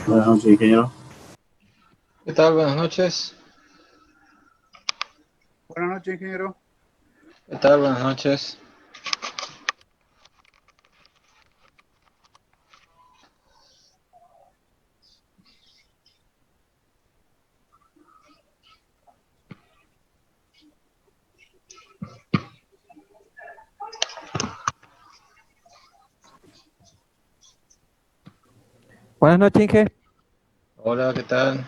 Buenas noches, ingeniero. ¿Qué tal? Buenas noches. Buenas noches, ingeniero. ¿Qué tal? Buenas noches. Buenas noches, Inge. Hola, ¿qué tal?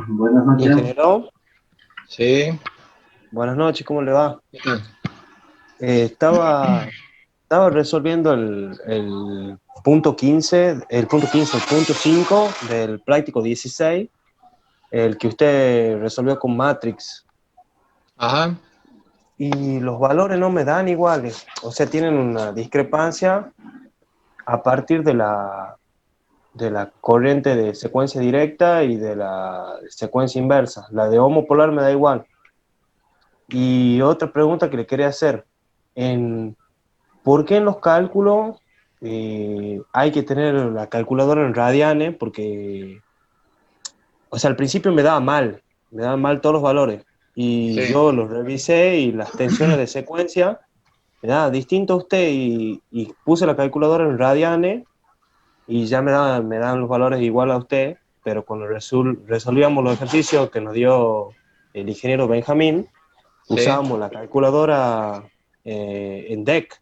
Buenas noches. Ingeniero, Sí, buenas noches, ¿cómo le va? ¿qué tal? Estaba resolviendo el punto 15, el punto 5 del práctico 16, el que usted resolvió con Matrix, Ajá, y los valores no me dan iguales, o sea, tienen una discrepancia a partir de la corriente de secuencia directa y de la secuencia inversa. La de homopolar me da igual. Y otra pregunta que le quería hacer, en, ¿por qué en los cálculos hay que tener la calculadora en radianes? Porque, o sea, al principio me daban mal todos los valores. Y sí. yo los revisé y las tensiones de secuencia me daba distinto a usted y puse la calculadora en radianes y ya me daban los valores igual a usted, pero cuando resolvíamos los ejercicios que nos dio el ingeniero Benjamín, Sí, usábamos la calculadora en DEC.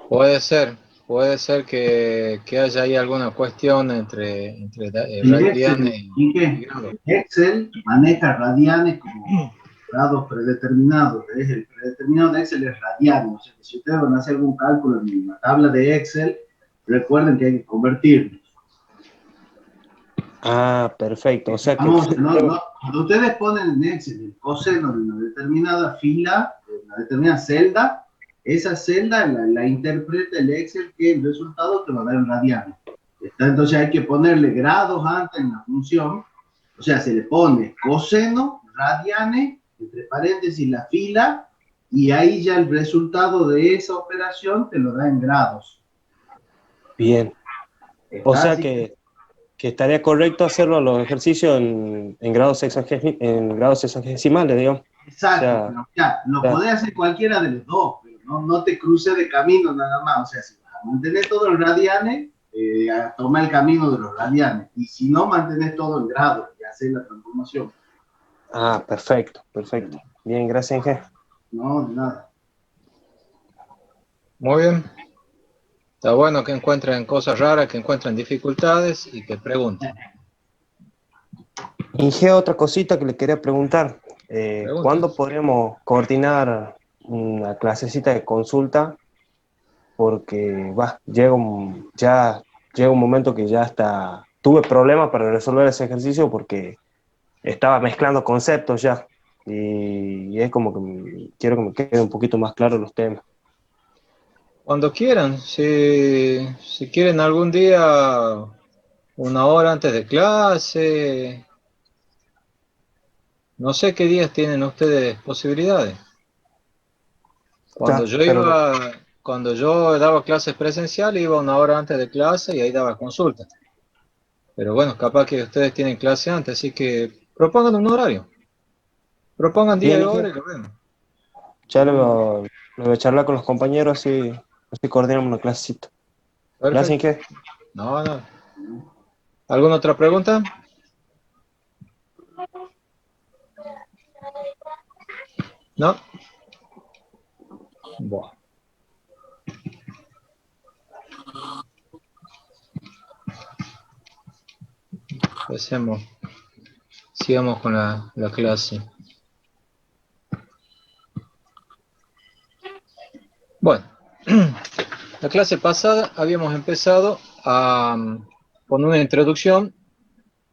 puede ser. Puede ser que haya ahí alguna cuestión entre En radianes Excel, y ¿y grados. En Excel maneja radianes como grados predeterminados. El predeterminado de Excel es radiano. O sea, que si ustedes van a hacer algún cálculo en la tabla de Excel, recuerden que hay que convertirlos. Ah, perfecto. O sea que Vamos, cuando ustedes ponen en Excel el coseno de una determinada fila, de una determinada celda, esa celda la interpreta el Excel que el resultado te va a dar en radianes. Entonces hay que ponerle grados antes en la función, o sea, se le pone coseno, radianes, entre paréntesis la fila, y ahí ya el resultado de esa operación te lo da en grados. bien. O ¿Está? sea Así que que estaría correcto hacerlo los ejercicios en grados en grados sexagesimales, digamos. O exacto, sea, pero ya, lo ya, podés hacer cualquiera de los dos, pero no te cruces de camino nada más. O sea, si vas a mantener todo en radianes, toma el camino de los radianes. Y si no, mantenés todo en grados y haces la transformación. ah, perfecto, perfecto. Bien, gracias, Inge. No, de nada. Muy bien. Está bueno que encuentren cosas raras, que encuentren dificultades y que pregunten. Inge, otra cosita que le quería preguntar. Pregunten. ¿Cuándo podremos coordinar una clasecita de consulta? Porque ya llega un momento que ya está, tuve problemas para resolver ese ejercicio porque estaba mezclando conceptos ya y es como que quiero que me quede un poquito más claro los temas. Cuando quieran, si quieren algún día, una hora antes de clase, no sé qué días tienen ustedes posibilidades. Cuando Ya, yo pero iba, cuando yo daba clases presenciales, iba una hora antes de clase y ahí daba consulta. Pero bueno, capaz que ustedes tienen clase antes, así que propongan un horario. Propongan día bien, y Inge, hora y lo vemos. ya le voy a charlar con los compañeros así coordinamos una clasecita. Gracias, Perfecto. Inge. No, no. ¿Alguna otra pregunta? No. Bueno, empecemos. Sigamos con la clase. Bueno, la clase pasada habíamos empezado con una introducción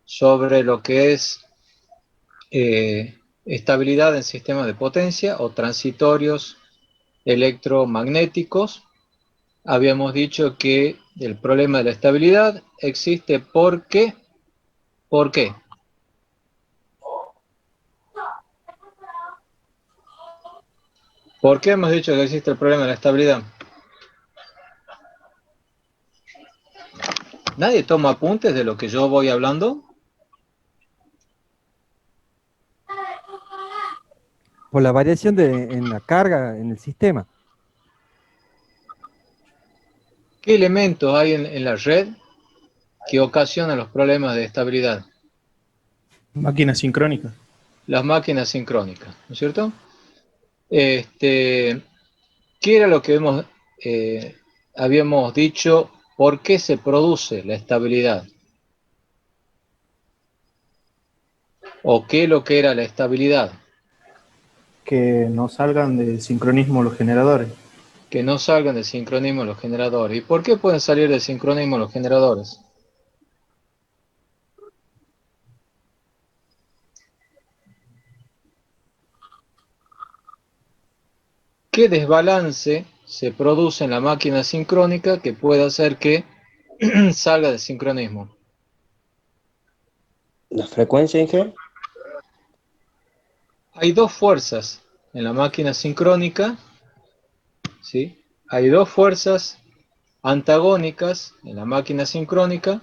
sobre lo que es estabilidad en sistemas de potencia o transitorios electromagnéticos. Habíamos dicho que el problema de la estabilidad existe porque, ¿por qué? ¿Por qué hemos dicho que existe el problema de la estabilidad? ¿Nadie toma apuntes de lo que yo voy hablando? Por la variación en la carga en el sistema. ¿Qué elementos hay en la red que ocasionan los problemas de estabilidad? Máquina sincrónica. Las máquinas sincrónicas, ¿no es cierto? ¿Qué era lo que habíamos dicho? ¿Por qué se produce la estabilidad? ¿O qué es lo que era la estabilidad? Que no salgan de sincronismo los generadores. Que no salgan de sincronismo los generadores. ¿Y por qué pueden salir de sincronismo los generadores? ¿Qué desbalance se produce en la máquina sincrónica que puede hacer que salga de sincronismo? ¿La frecuencia, Inge? Hay dos fuerzas en la máquina sincrónica, ¿sí? Hay dos fuerzas antagónicas en la máquina sincrónica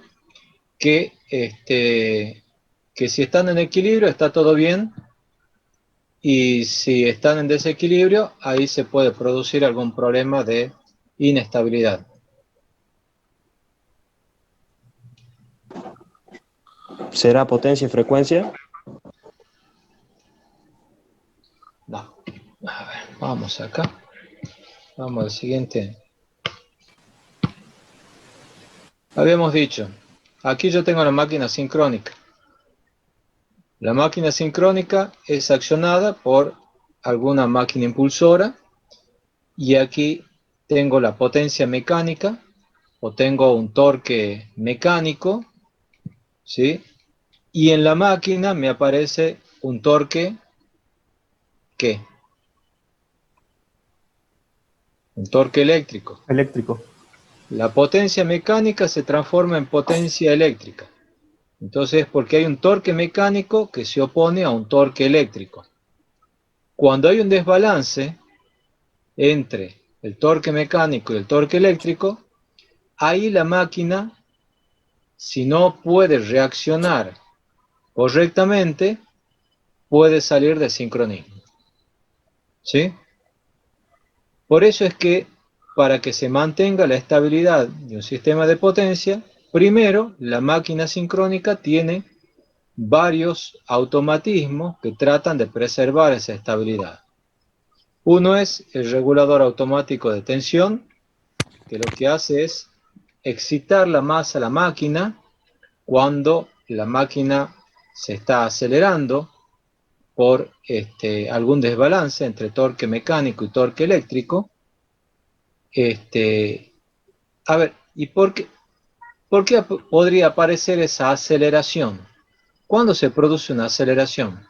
que, que si están en equilibrio está todo bien, y si están en desequilibrio, ahí se puede producir algún problema de inestabilidad. ¿Será potencia y frecuencia? No. A ver, vamos acá. Vamos al siguiente. Habíamos dicho, aquí yo tengo la máquina sincrónica. La máquina sincrónica es accionada por alguna máquina impulsora, y aquí tengo la potencia mecánica, o tengo un torque mecánico, ¿sí? Y en la máquina me aparece un torque, ¿qué? Un torque eléctrico. Eléctrico. La potencia mecánica se transforma en potencia eléctrica. Entonces, porque hay un torque mecánico que se opone a un torque eléctrico. Cuando hay un desbalance entre el torque mecánico y el torque eléctrico, ahí la máquina, si no puede reaccionar correctamente, puede salir de sincronismo. ¿Sí? Por eso es que, para que se mantenga la estabilidad de un sistema de potencia, primero la máquina sincrónica tiene varios automatismos que tratan de preservar esa estabilidad. Uno es el regulador automático de tensión, que lo que hace es excitar la masa a la máquina cuando la máquina se está acelerando por algún desbalance entre torque mecánico y torque eléctrico. A ver, ¿y por qué podría aparecer esa aceleración? ¿Cuándo se produce una aceleración?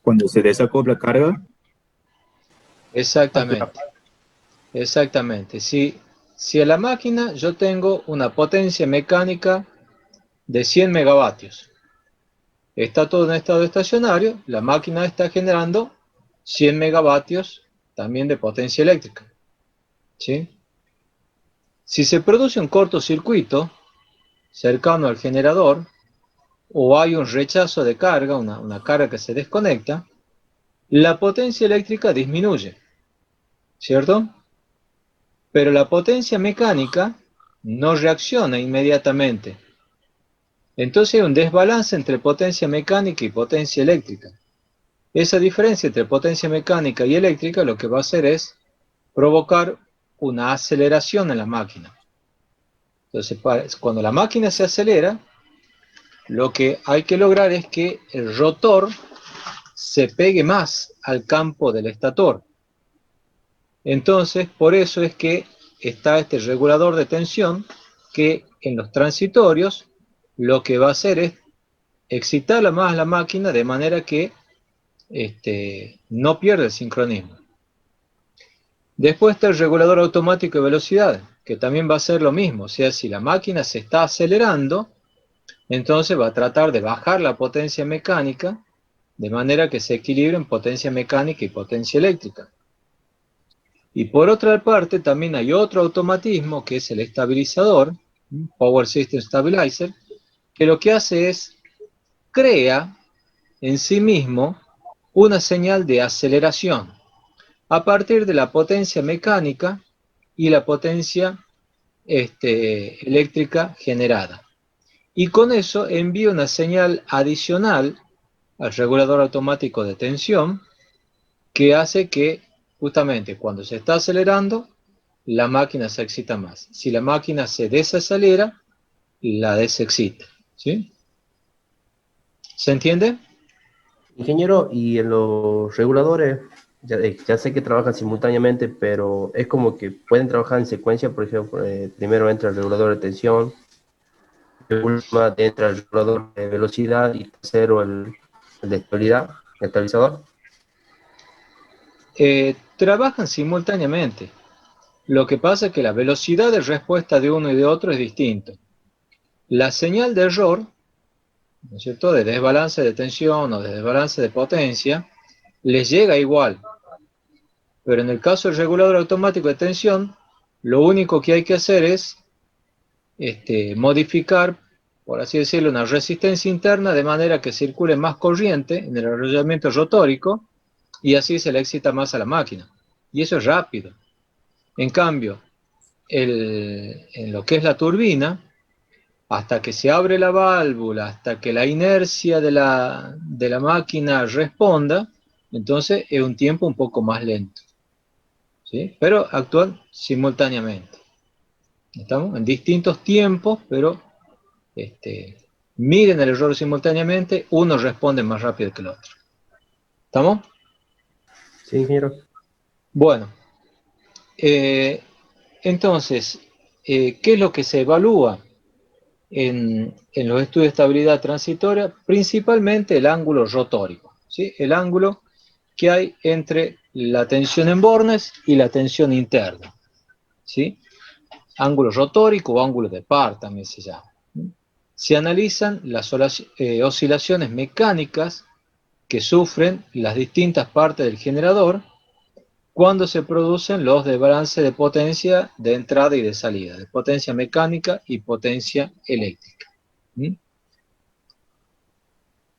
Cuando se desacopla carga. Exactamente, exactamente. Si a la máquina yo tengo una potencia mecánica de 100 megavatios, está todo en estado estacionario, la máquina está generando 100 megavatios también de potencia eléctrica, ¿sí? Si se produce un cortocircuito cercano al generador, o hay un rechazo de carga, una carga que se desconecta, la potencia eléctrica disminuye, ¿cierto? Pero la potencia mecánica no reacciona inmediatamente. Entonces hay un desbalance entre potencia mecánica y potencia eléctrica. Esa diferencia entre potencia mecánica y eléctrica lo que va a hacer es provocar una aceleración en la máquina. Entonces, cuando la máquina se acelera, lo que hay que lograr es que el rotor se pegue más al campo del estator. Entonces, por eso es que está este regulador de tensión que en los transitorios lo que va a hacer es excitar más la máquina de manera que no pierda el sincronismo. Después está el regulador automático de velocidad, que también va a hacer lo mismo. O sea, si la máquina se está acelerando, entonces va a tratar de bajar la potencia mecánica de manera que se equilibren potencia mecánica y potencia eléctrica. Y por otra parte, también hay otro automatismo que es el estabilizador, Power System Stabilizer, que lo que hace es crea en sí mismo una señal de aceleración a partir de la potencia mecánica y la potencia eléctrica generada. Y con eso envía una señal adicional al regulador automático de tensión que hace que justamente cuando se está acelerando la máquina se excita más. Si la máquina se desacelera, la desexcita. ¿Sí? ¿Se entiende? Ingeniero, y en los reguladores, ya sé que trabajan simultáneamente, pero es como que pueden trabajar en secuencia. Por ejemplo, primero entra el regulador de tensión, última entra el regulador de velocidad y tercero el de estabilidad, el estabilizador. Trabajan simultáneamente. Lo que pasa es que la velocidad de respuesta de uno y de otro es distinta. La señal de error, ¿no es cierto?, de desbalance de tensión o de desbalance de potencia, les llega igual. Pero en el caso del regulador automático de tensión, lo único que hay que hacer es modificar, por así decirlo, una resistencia interna de manera que circule más corriente en el arrollamiento rotórico y así se le excita más a la máquina. Y eso es rápido. En cambio, en lo que es la turbina, hasta que se abre la válvula, hasta que la inercia de la máquina responda, entonces es un tiempo un poco más lento. ¿Sí? Pero actúan simultáneamente. Estamos en distintos tiempos, pero miden el error simultáneamente, uno responde más rápido que el otro. ¿Estamos? Sí, ingeniero. Bueno, entonces, ¿qué es lo que se evalúa en los estudios de estabilidad transitoria? Principalmente el ángulo rotórico, ¿sí? El ángulo que hay entre la tensión en bornes y la tensión interna, ¿sí? Ángulo rotórico o ángulo de par también se llama. Se analizan las oscilaciones mecánicas que sufren las distintas partes del generador cuando se producen los desbalances de potencia de entrada y de salida, de potencia mecánica y potencia eléctrica.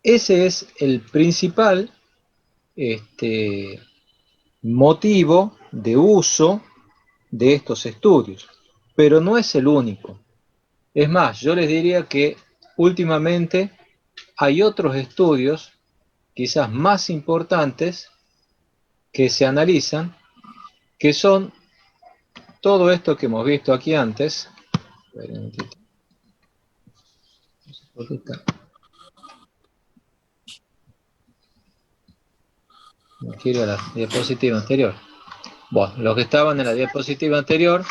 Ese es el principal motivo de uso de estos estudios, pero no es el único. Es más, yo les diría que últimamente hay otros estudios, quizás más importantes, que se analizan, que son todo esto que hemos visto aquí antes. No quiero la diapositiva anterior. Bueno, los que estaban en la diapositiva anterior,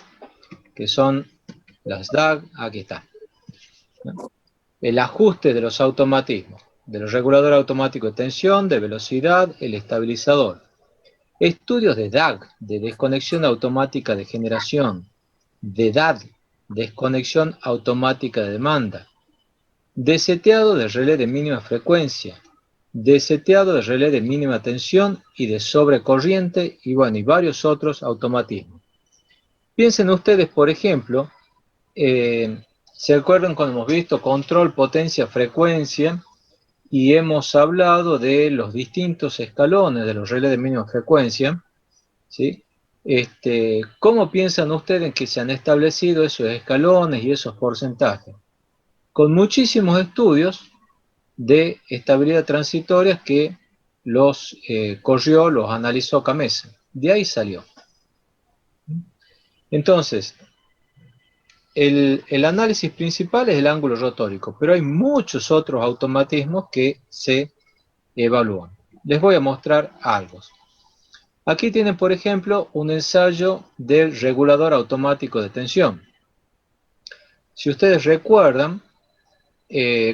que son las DAG, aquí está. El ajuste de los automatismos, de los reguladores automáticos de tensión, de velocidad, el estabilizador. Estudios de DAG, de desconexión automática de generación, de DAD, desconexión automática de demanda, de seteado de relé de mínima frecuencia, de seteado de relé de mínima tensión y de sobrecorriente, y bueno, y varios otros automatismos. Piensen ustedes, por ejemplo, ¿se acuerdan cuando hemos visto control, potencia, frecuencia? Y hemos hablado de los distintos escalones de los relés de mínima frecuencia, ¿sí? ¿Cómo piensan ustedes que se han establecido esos escalones y esos porcentajes? Con muchísimos estudios de estabilidad transitoria que los corrió, los analizó Camesa. De ahí salió. Entonces, el análisis principal es el ángulo rotórico, pero hay muchos otros automatismos que se evalúan. Les voy a mostrar algo. Aquí tienen, por ejemplo, un ensayo del regulador automático de tensión. Si ustedes recuerdan,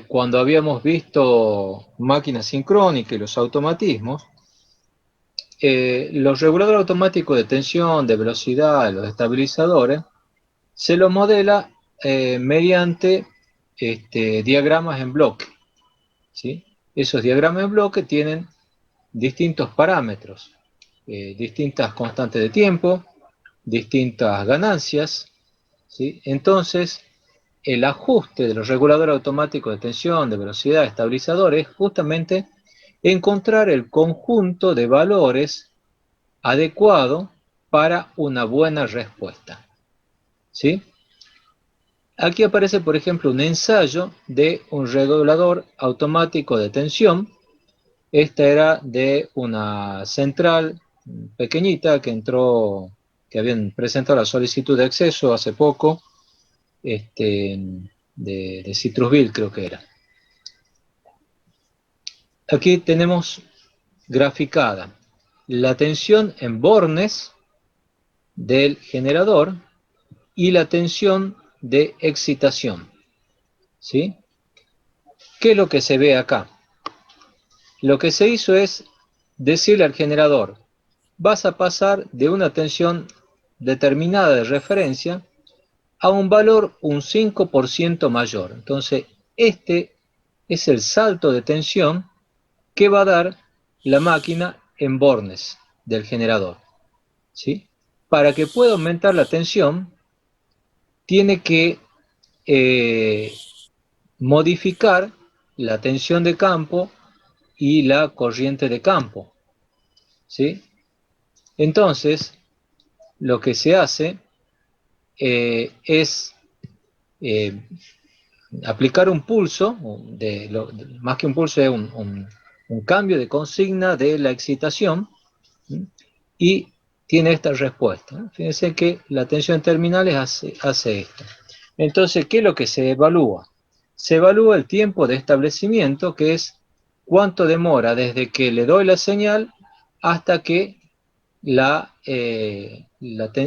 cuando habíamos visto máquinas sincrónicas y los automatismos, los reguladores automáticos de tensión, de velocidad, los estabilizadores, se lo modela mediante diagramas en bloque, ¿sí? Esos diagramas de bloque tienen distintos parámetros, distintas constantes de tiempo, distintas ganancias, ¿sí? Entonces, el ajuste de los reguladores automáticos de tensión, de velocidad, estabilizador, es justamente encontrar el conjunto de valores adecuado para una buena respuesta, ¿sí? Aquí aparece, por ejemplo, un ensayo de un regulador automático de tensión. Esta era de una central pequeñita que habían presentado la solicitud de acceso hace poco, de Citrusville creo que era. Aquí tenemos graficada la tensión en bornes del generador y la tensión de excitación, ¿sí? ¿Qué es lo que se ve acá? Lo que se hizo es decirle al generador, vas a pasar de una tensión determinada de referencia a un valor un 5% mayor. Entonces, este es el salto de tensión que va a dar la máquina en bornes del generador, ¿sí? Para que pueda aumentar la tensión, tiene que modificar la tensión de campo y la corriente de campo, ¿sí? Entonces, lo que se hace es aplicar un pulso, más que un pulso, es un cambio de consigna de la excitación, ¿sí? Y tiene esta respuesta. Fíjense que la tensión terminal hace esto. Entonces, ¿qué es lo que se evalúa? Se evalúa el tiempo de establecimiento, que es cuánto demora desde que le doy la señal hasta que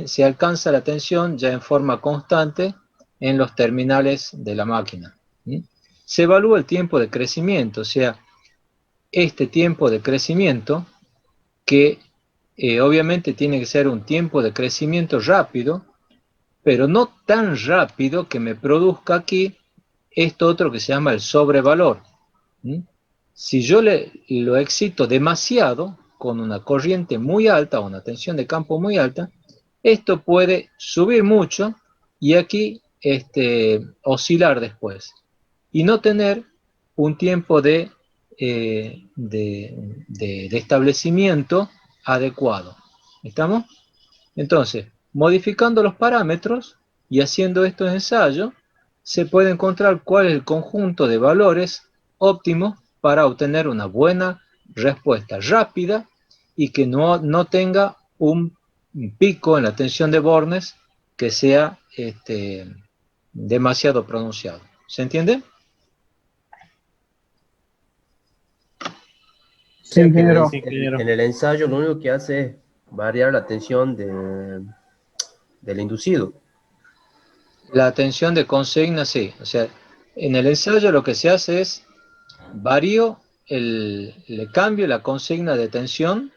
se alcanza la tensión ya en forma constante en los terminales de la máquina, ¿sí? Se evalúa el tiempo de crecimiento, o sea, este tiempo de crecimiento que obviamente tiene que ser un tiempo de crecimiento rápido, pero no tan rápido que me produzca aquí esto otro que se llama el sobrevalor, ¿sí? Si yo lo excito demasiado, con una corriente muy alta o una tensión de campo muy alta, esto puede subir mucho y aquí oscilar después y no tener un tiempo de establecimiento adecuado. ¿Estamos? Entonces, modificando los parámetros y haciendo estos ensayos, se puede encontrar cuál es el conjunto de valores óptimos para obtener una buena respuesta rápida y que no tenga un pico en la tensión de bornes que sea demasiado pronunciado. ¿Se entiende? O sea que ingeniero. Sí, ingeniero. en el ensayo lo único que hace es variar la tensión del inducido. La tensión de consigna, sí. O sea, en el ensayo lo que se hace es le cambio la consigna de tensión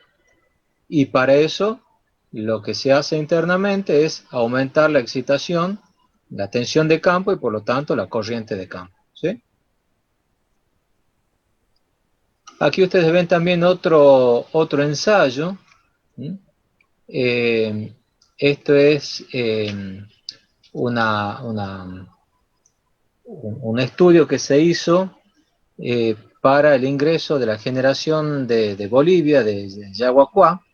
y para eso lo que se hace internamente es aumentar la excitación, la tensión de campo y por lo tanto la corriente de campo, ¿sí? Aquí ustedes ven también otro ensayo, ¿sí? Esto es un estudio que se hizo para el ingreso de la generación de Bolivia, de Yaguacuá,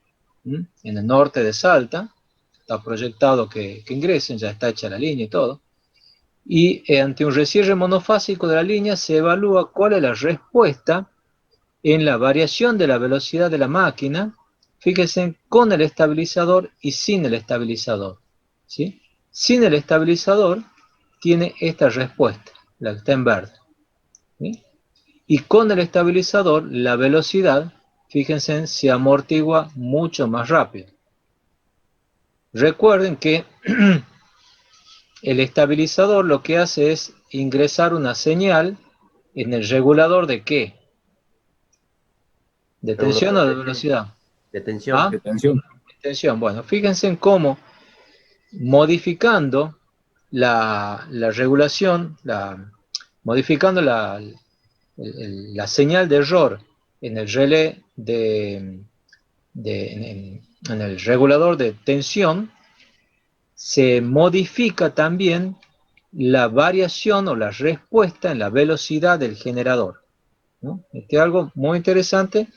en el norte de Salta. Está proyectado que ingresen, ya está hecha la línea y todo. Y ante un recierre monofásico de la línea se evalúa cuál es la respuesta en la variación de la velocidad de la máquina, fíjense, con el estabilizador y sin el estabilizador, ¿sí? Sin el estabilizador tiene esta respuesta, la que está en verde, ¿sí? Y con el estabilizador la velocidad, fíjense, se amortigua mucho más rápido. Recuerden que el estabilizador lo que hace es ingresar una señal en el regulador ¿de qué? ¿De tensión o de velocidad? De tensión. ¿Ah? De tensión. Bueno, fíjense en cómo modificando la regulación, modificando la señal de error en el relé en el regulador de tensión, se modifica también la variación o la respuesta en la velocidad del generador, ¿no? Este es algo muy interesante,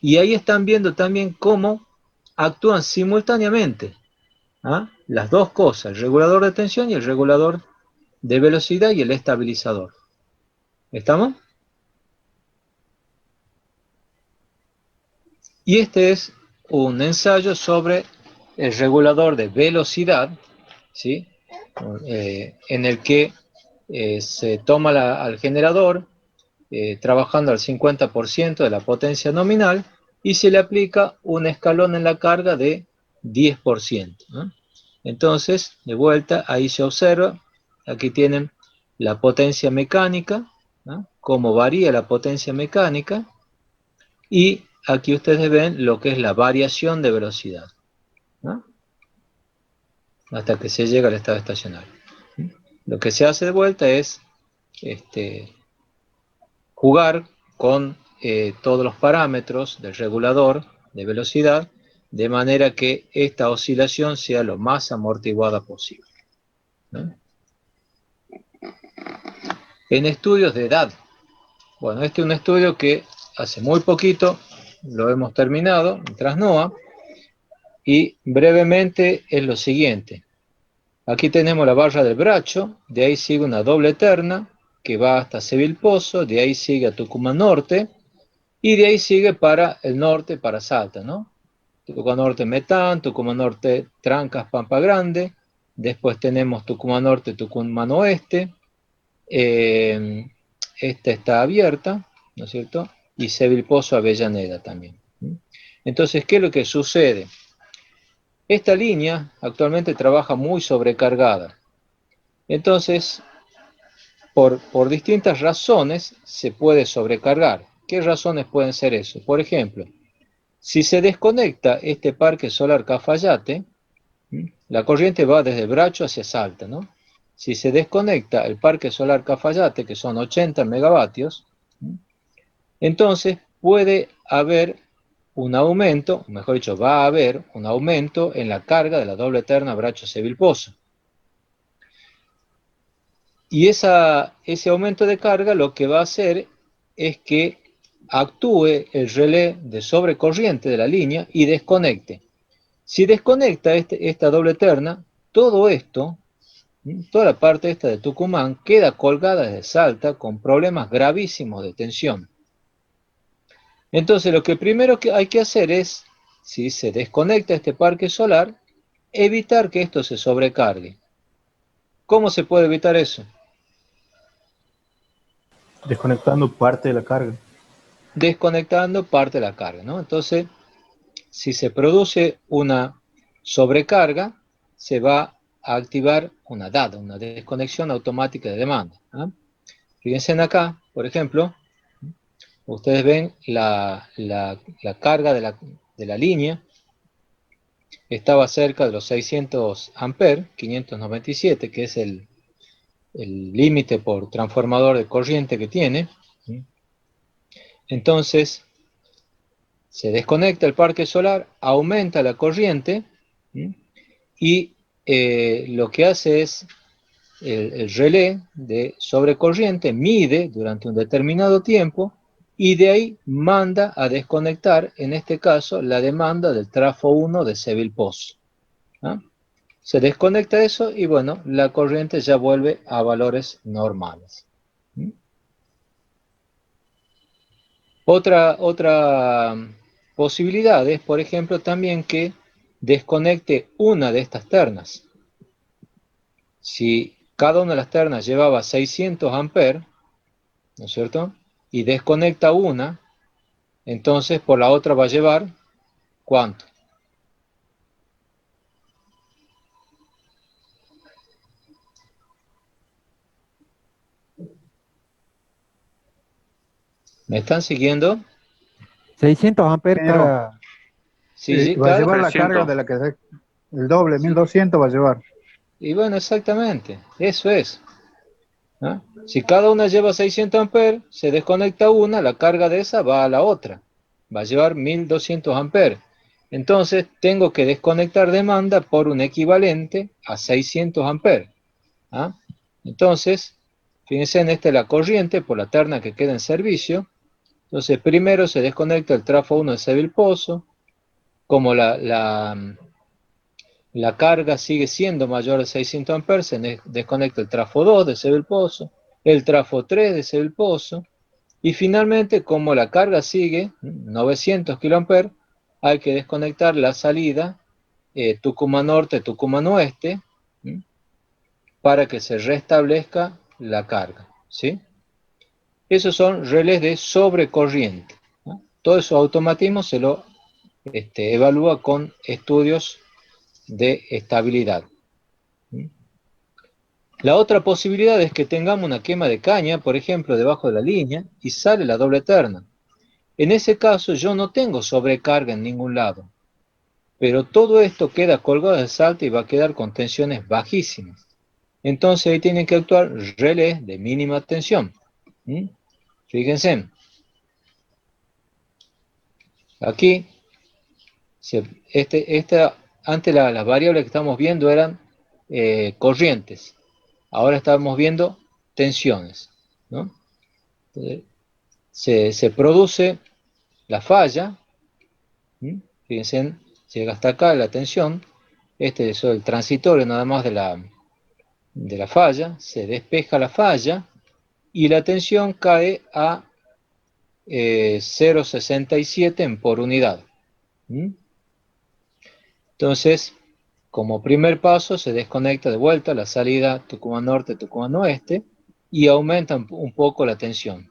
y ahí están viendo también cómo actúan simultáneamente, ¿ah? Las dos cosas, el regulador de tensión y el regulador de velocidad y el estabilizador. ¿Estamos? Y este es un ensayo sobre el regulador de velocidad, ¿sí? En el que se toma al generador trabajando al 50% de la potencia nominal y se le aplica un escalón en la carga de 10%, ¿no? Entonces, de vuelta, ahí se observa, aquí tienen la potencia mecánica, ¿no? Cómo varía la potencia mecánica, y aquí ustedes ven lo que es la variación de velocidad, ¿no? Hasta que se llega al estado estacionario. Lo que se hace de vuelta es jugar con todos los parámetros del regulador de velocidad, de manera que esta oscilación sea lo más amortiguada posible, ¿no? En estudios de edad, bueno, este es un estudio que hace muy poquito lo hemos terminado en Trasnoa, y brevemente es lo siguiente. Aquí tenemos la barra del Bracho, de ahí sigue una doble terna que va hasta Seville Pozo, de ahí sigue a Tucumán Norte, y de ahí sigue para el norte, para Salta, ¿no? Tucumán Norte Metán, Tucumán Norte Trancas, Pampa Grande, después tenemos Tucumán Norte, Tucumán Oeste, esta está abierta, ¿no es cierto? Y Seville Pozo, Avellaneda también. Entonces, ¿qué es lo que sucede? Esta línea actualmente trabaja muy sobrecargada. Entonces, por distintas razones se puede sobrecargar. ¿Qué razones pueden ser eso? Por ejemplo, si se desconecta este parque solar Cafayate, la corriente va desde Bracho hacia Salta, ¿no? Si se desconecta el parque solar Cafayate, que son 80 megavatios, entonces puede haber un aumento, mejor dicho, va a haber un aumento en la carga de la doble terna Bracho-Seville Pozo. Y ese aumento de carga lo que va a hacer es que actúe el relé de sobrecorriente de la línea y desconecte. Si desconecta esta doble terna, todo esto, toda la parte esta de Tucumán, queda colgada desde Salta con problemas gravísimos de tensión. Entonces lo que primero que hay que hacer es, si se desconecta este parque solar, evitar que esto se sobrecargue. ¿Cómo se puede evitar eso? Desconectando parte de la carga. Desconectando parte de la carga, ¿no? Entonces, si se produce una sobrecarga, se va a activar una DAD, una desconexión automática de demanda, ¿no? Fíjense en acá, por ejemplo, ustedes ven la carga de la línea, estaba cerca de los 600 amperes, 597, que es el límite por transformador de corriente que tiene. Entonces, se desconecta el parque solar, aumenta la corriente, y lo que hace es el relé de sobrecorriente mide durante un determinado tiempo y de ahí manda a desconectar, en este caso, la demanda del trafo 1 de Seville Pozo, ¿no? Se desconecta eso y bueno, la corriente ya vuelve a valores normales. Otra posibilidad es, por ejemplo, también que desconecte una de estas ternas. Si cada una de las ternas llevaba 600 amperes, ¿no es cierto? Y desconecta una, entonces por la otra va a llevar, ¿cuánto? ¿Me están siguiendo? 600 amperes Pero cada. Sí, sí, va a cada... llevar la 300. carga de la que el doble, 1200 va a llevar. Y bueno, exactamente, eso es. ¿Ah? Si cada una lleva 600 amperes, se desconecta una, la carga de esa va a la otra. Va a llevar 1200 amperes. Entonces tengo que desconectar demanda por un equivalente a 600 amperes. ¿Ah? Entonces, fíjense en la corriente por la terna que queda en servicio. Entonces primero se desconecta el trafo 1 de Seville Pozo. Como la carga sigue siendo mayor a 600 amperes, se desconecta el trafo 2 de Seville Pozo, el trafo 3 de Seville Pozo, y finalmente, como la carga sigue 900 kA, hay que desconectar la salida Tucumán Norte, Tucumán Oeste, para que se restablezca la carga, ¿sí? Esos son relés de sobrecorriente, ¿no? Todo esos automatismos se lo evalúa con estudios de estabilidad. La otra posibilidad es que tengamos una quema de caña, por ejemplo, debajo de la línea, y sale la doble terna. En ese caso yo no tengo sobrecarga en ningún lado, pero todo esto queda colgado de salto y va a quedar con tensiones bajísimas. Entonces ahí tienen que actuar relés de mínima tensión. Fíjense, aquí, antes las variables que estamos viendo eran corrientes, ahora estamos viendo tensiones, ¿no? Se produce la falla, fíjense, llega hasta acá la tensión, es el transitorio nada más de la falla, se despeja la falla y la tensión cae a 0,67 en por unidad. Entonces, como primer paso, se desconecta de vuelta la salida Tucumán Norte, Tucumán Oeste y aumenta un poco la tensión.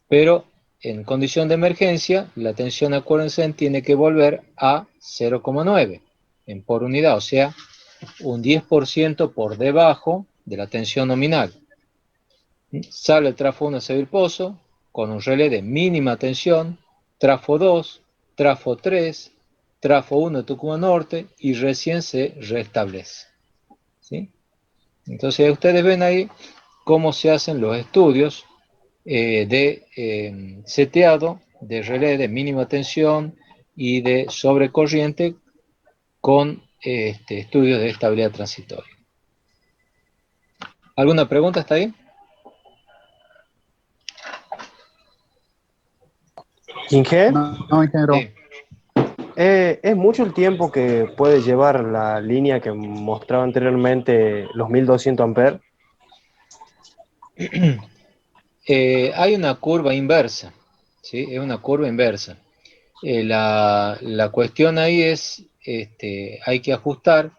Pero en condición de emergencia, la tensión, acuérdense, tiene que volver a 0,9 en por unidad, o sea, un 10% por debajo de la tensión nominal. Sale el trafo 1 a Seville Pozo con un relé de mínima tensión, trafo 2, trafo 3, trafo 1 de Tucumán Norte y recién se restablece. ¿Sí? Entonces ustedes ven ahí cómo se hacen los estudios de seteado de relé de mínima tensión y de sobrecorriente con estudios de estabilidad transitoria. ¿Alguna pregunta hasta ahí? Inge, No, ingeniero. Sí. ¿es mucho el tiempo que puede llevar la línea que mostraba anteriormente, los 1200 amperes? Hay una curva inversa, ¿sí? Es una curva inversa. La cuestión ahí es, hay que ajustar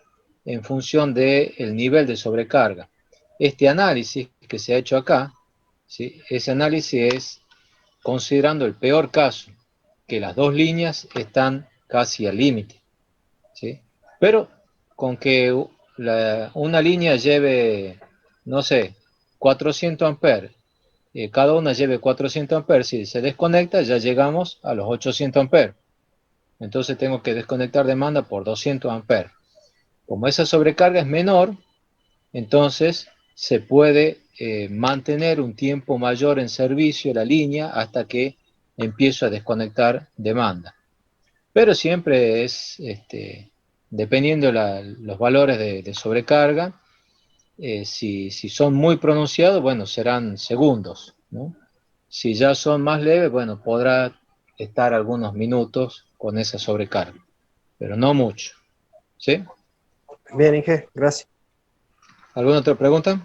en función del nivel de sobrecarga. Este análisis que se ha hecho acá, ¿sí? Ese análisis es considerando el peor caso, que las dos líneas están casi al límite, ¿sí? Pero con que una línea lleve, no sé, 400 amperes, cada una lleve 400 amperes, si se desconecta ya llegamos a los 800 amperes. Entonces tengo que desconectar demanda por 200 amperes. Como esa sobrecarga es menor, entonces se puede mantener un tiempo mayor en servicio la línea hasta que empiezo a desconectar demanda. Pero siempre es, dependiendo los valores de sobrecarga, si son muy pronunciados, bueno, serán segundos, ¿no? Si ya son más leves, bueno, podrá estar algunos minutos con esa sobrecarga, pero no mucho, ¿sí? Bien, Inge, gracias. ¿Alguna otra pregunta?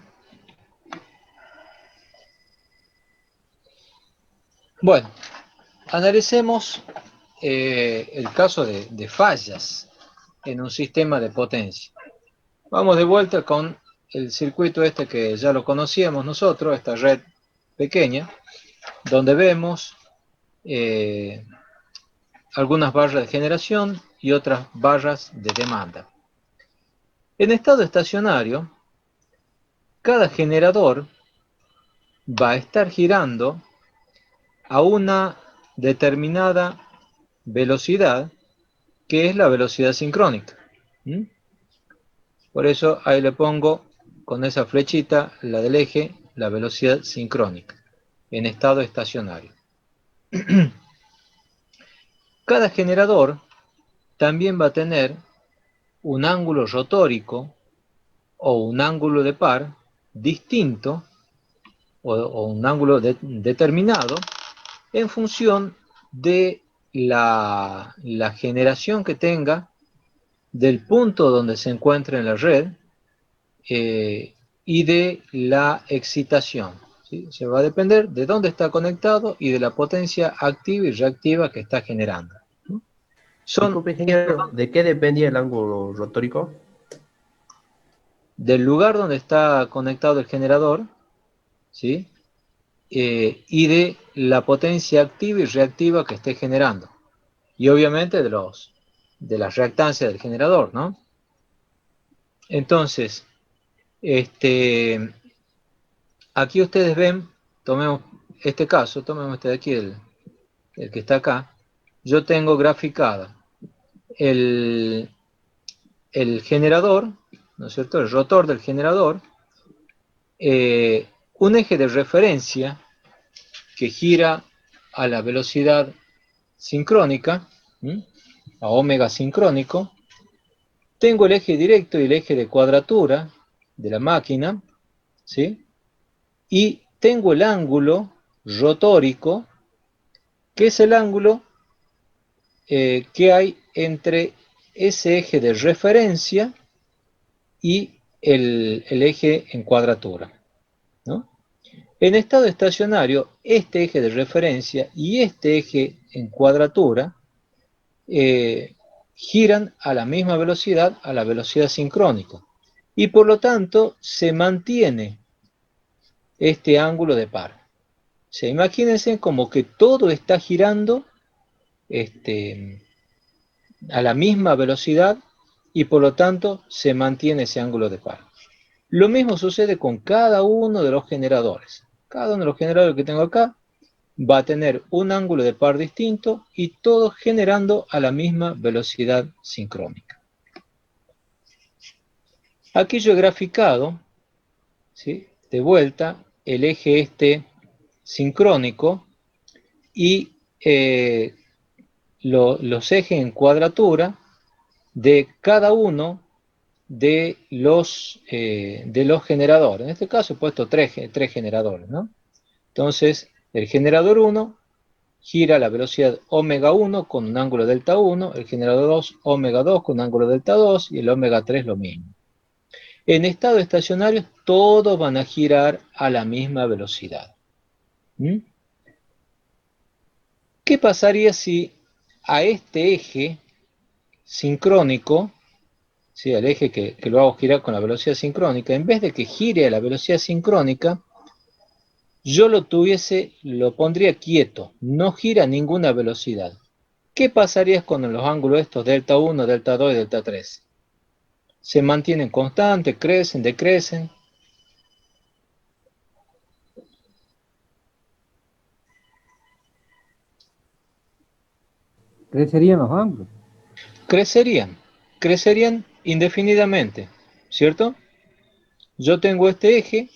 Bueno, analicemos el caso de fallas en un sistema de potencia. Vamos de vuelta con el circuito que ya lo conocíamos nosotros, esta red pequeña, donde vemos algunas barras de generación y otras barras de demanda. En estado estacionario, cada generador va a estar girando a una determinada velocidad, que es la velocidad sincrónica. Por eso ahí le pongo con esa flechita, la del eje, la velocidad sincrónica, en estado estacionario. Cada generador también va a tener un ángulo rotórico o un ángulo de par distinto o un ángulo determinado en función de la generación que tenga, del punto donde se encuentra en la red y de la excitación, ¿sí? Se va a depender de dónde está conectado y de la potencia activa y reactiva que está generando, ¿no? Disculpe, ingeniero, ¿de qué dependía el ángulo rotórico? Del lugar donde está conectado el generador, ¿sí? Y de la potencia activa y reactiva que esté generando. Y obviamente de las reactancias del generador, ¿no? Entonces, aquí ustedes ven, tomemos este caso, tomemos este de aquí, el que está acá. Yo tengo graficada el generador, ¿no es cierto? El rotor del generador, un eje de referencia que gira a la velocidad sincrónica, ¿sí? A omega sincrónico. Tengo el eje directo y el eje de cuadratura de la máquina, ¿sí? Y tengo el ángulo rotórico, que es el ángulo que hay entre ese eje de referencia y el eje en cuadratura, ¿no? En estado estacionario, este eje de referencia y este eje en cuadratura giran a la misma velocidad, a la velocidad sincrónica, y por lo tanto se mantiene este ángulo de par. O sea, imagínense como que todo está girando a la misma velocidad y por lo tanto se mantiene ese ángulo de par. Lo mismo sucede con cada uno de los generadores. Cada uno de los generadores que tengo acá va a tener un ángulo de par distinto y todos generando a la misma velocidad sincrónica. Aquí yo he graficado, ¿sí?, de vuelta el eje sincrónico y los ejes en cuadratura de cada uno de los generadores. En este caso he puesto tres generadores, ¿no? Entonces, el generador 1 gira a la velocidad omega 1 con un ángulo delta 1, el generador 2 omega 2 con un ángulo delta 2 y el omega 3 lo mismo. En estado estacionario todos van a girar a la misma velocidad. ¿Qué pasaría si a este eje sincrónico, ¿sí?, al eje que lo hago girar con la velocidad sincrónica, en vez de que gire a la velocidad sincrónica, yo lo pondría quieto, no gira a ninguna velocidad? ¿Qué pasaría con los ángulos estos delta 1, delta 2 y delta 3? Se mantienen constantes, crecen, decrecen. Crecerían los ángulos. Crecerían indefinidamente, ¿cierto? Yo tengo este eje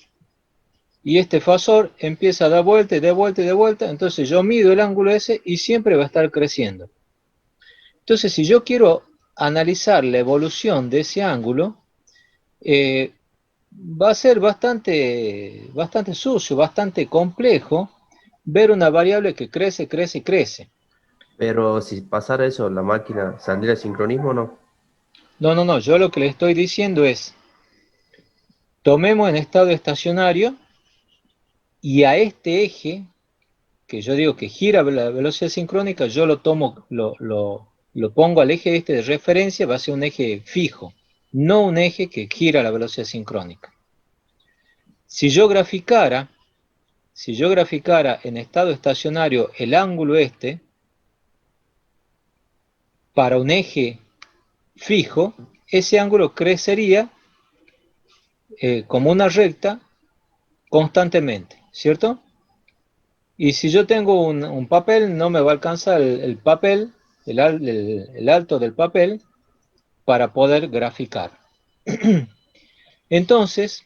y este fasor empieza a dar vuelta y da vuelta y da vuelta, entonces yo mido el ángulo ese y siempre va a estar creciendo. Entonces, si yo quiero analizar la evolución de ese ángulo, va a ser bastante sucio, bastante complejo ver una variable que crece, crece y crece. Pero si pasara eso, ¿la máquina saldría sincronismo o no? No, yo lo que le estoy diciendo es, tomemos en estado estacionario y a este eje, que yo digo que gira a la velocidad sincrónica, yo lo pongo al eje de referencia, va a ser un eje fijo, no un eje que gira a la velocidad sincrónica. Si yo graficara en estado estacionario el ángulo para un eje fijo, ese ángulo crecería como una recta constantemente, ¿cierto? Y si yo tengo un papel, no me va a alcanzar el papel, el alto del papel, para poder graficar. Entonces,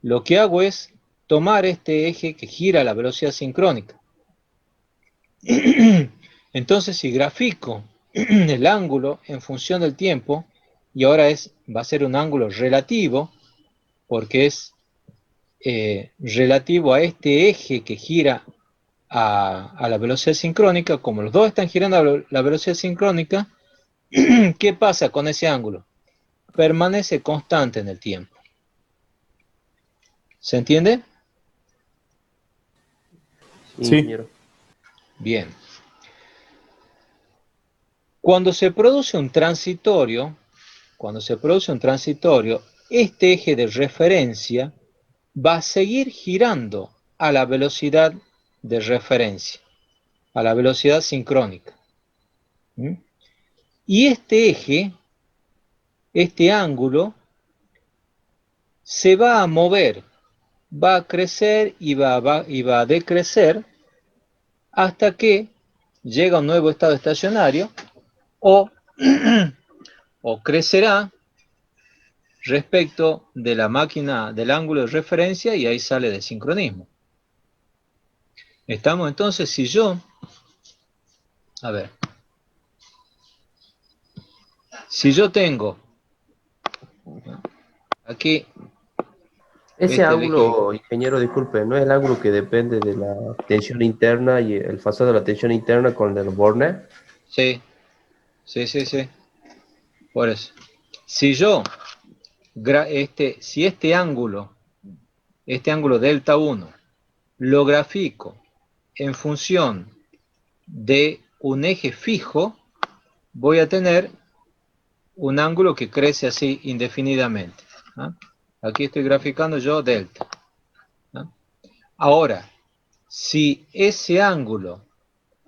lo que hago es tomar este eje que gira a la velocidad sincrónica. Entonces, si grafico el ángulo en función del tiempo, y ahora va a ser un ángulo relativo, porque es relativo a este eje que gira a la velocidad sincrónica, como los dos están girando a la velocidad sincrónica, ¿qué pasa con ese ángulo? Permanece constante en el tiempo. ¿Se entiende? Sí. ingeniero. Bien. Cuando se produce un transitorio, este eje de referencia va a seguir girando a la velocidad de referencia, a la velocidad sincrónica. ¿Mm? Y este eje, este ángulo, se va a mover, va a crecer y va a decrecer hasta que llega a un nuevo estado estacionario o, o crecerá respecto de la máquina del ángulo de referencia y ahí sale de sincronismo. Estamos entonces, si yo, a ver, si yo tengo aquí Ese este eje, ángulo, ingeniero, disculpe, ¿no es el ángulo que depende de la tensión interna y el fasor de la tensión interna con el Borne? sí, sí, por eso. Si yo, si este ángulo delta 1, lo grafico en función de un eje fijo, voy a tener un ángulo que crece así indefinidamente. ¿Ah? Aquí estoy graficando yo delta. ¿Ah? Ahora, si ese ángulo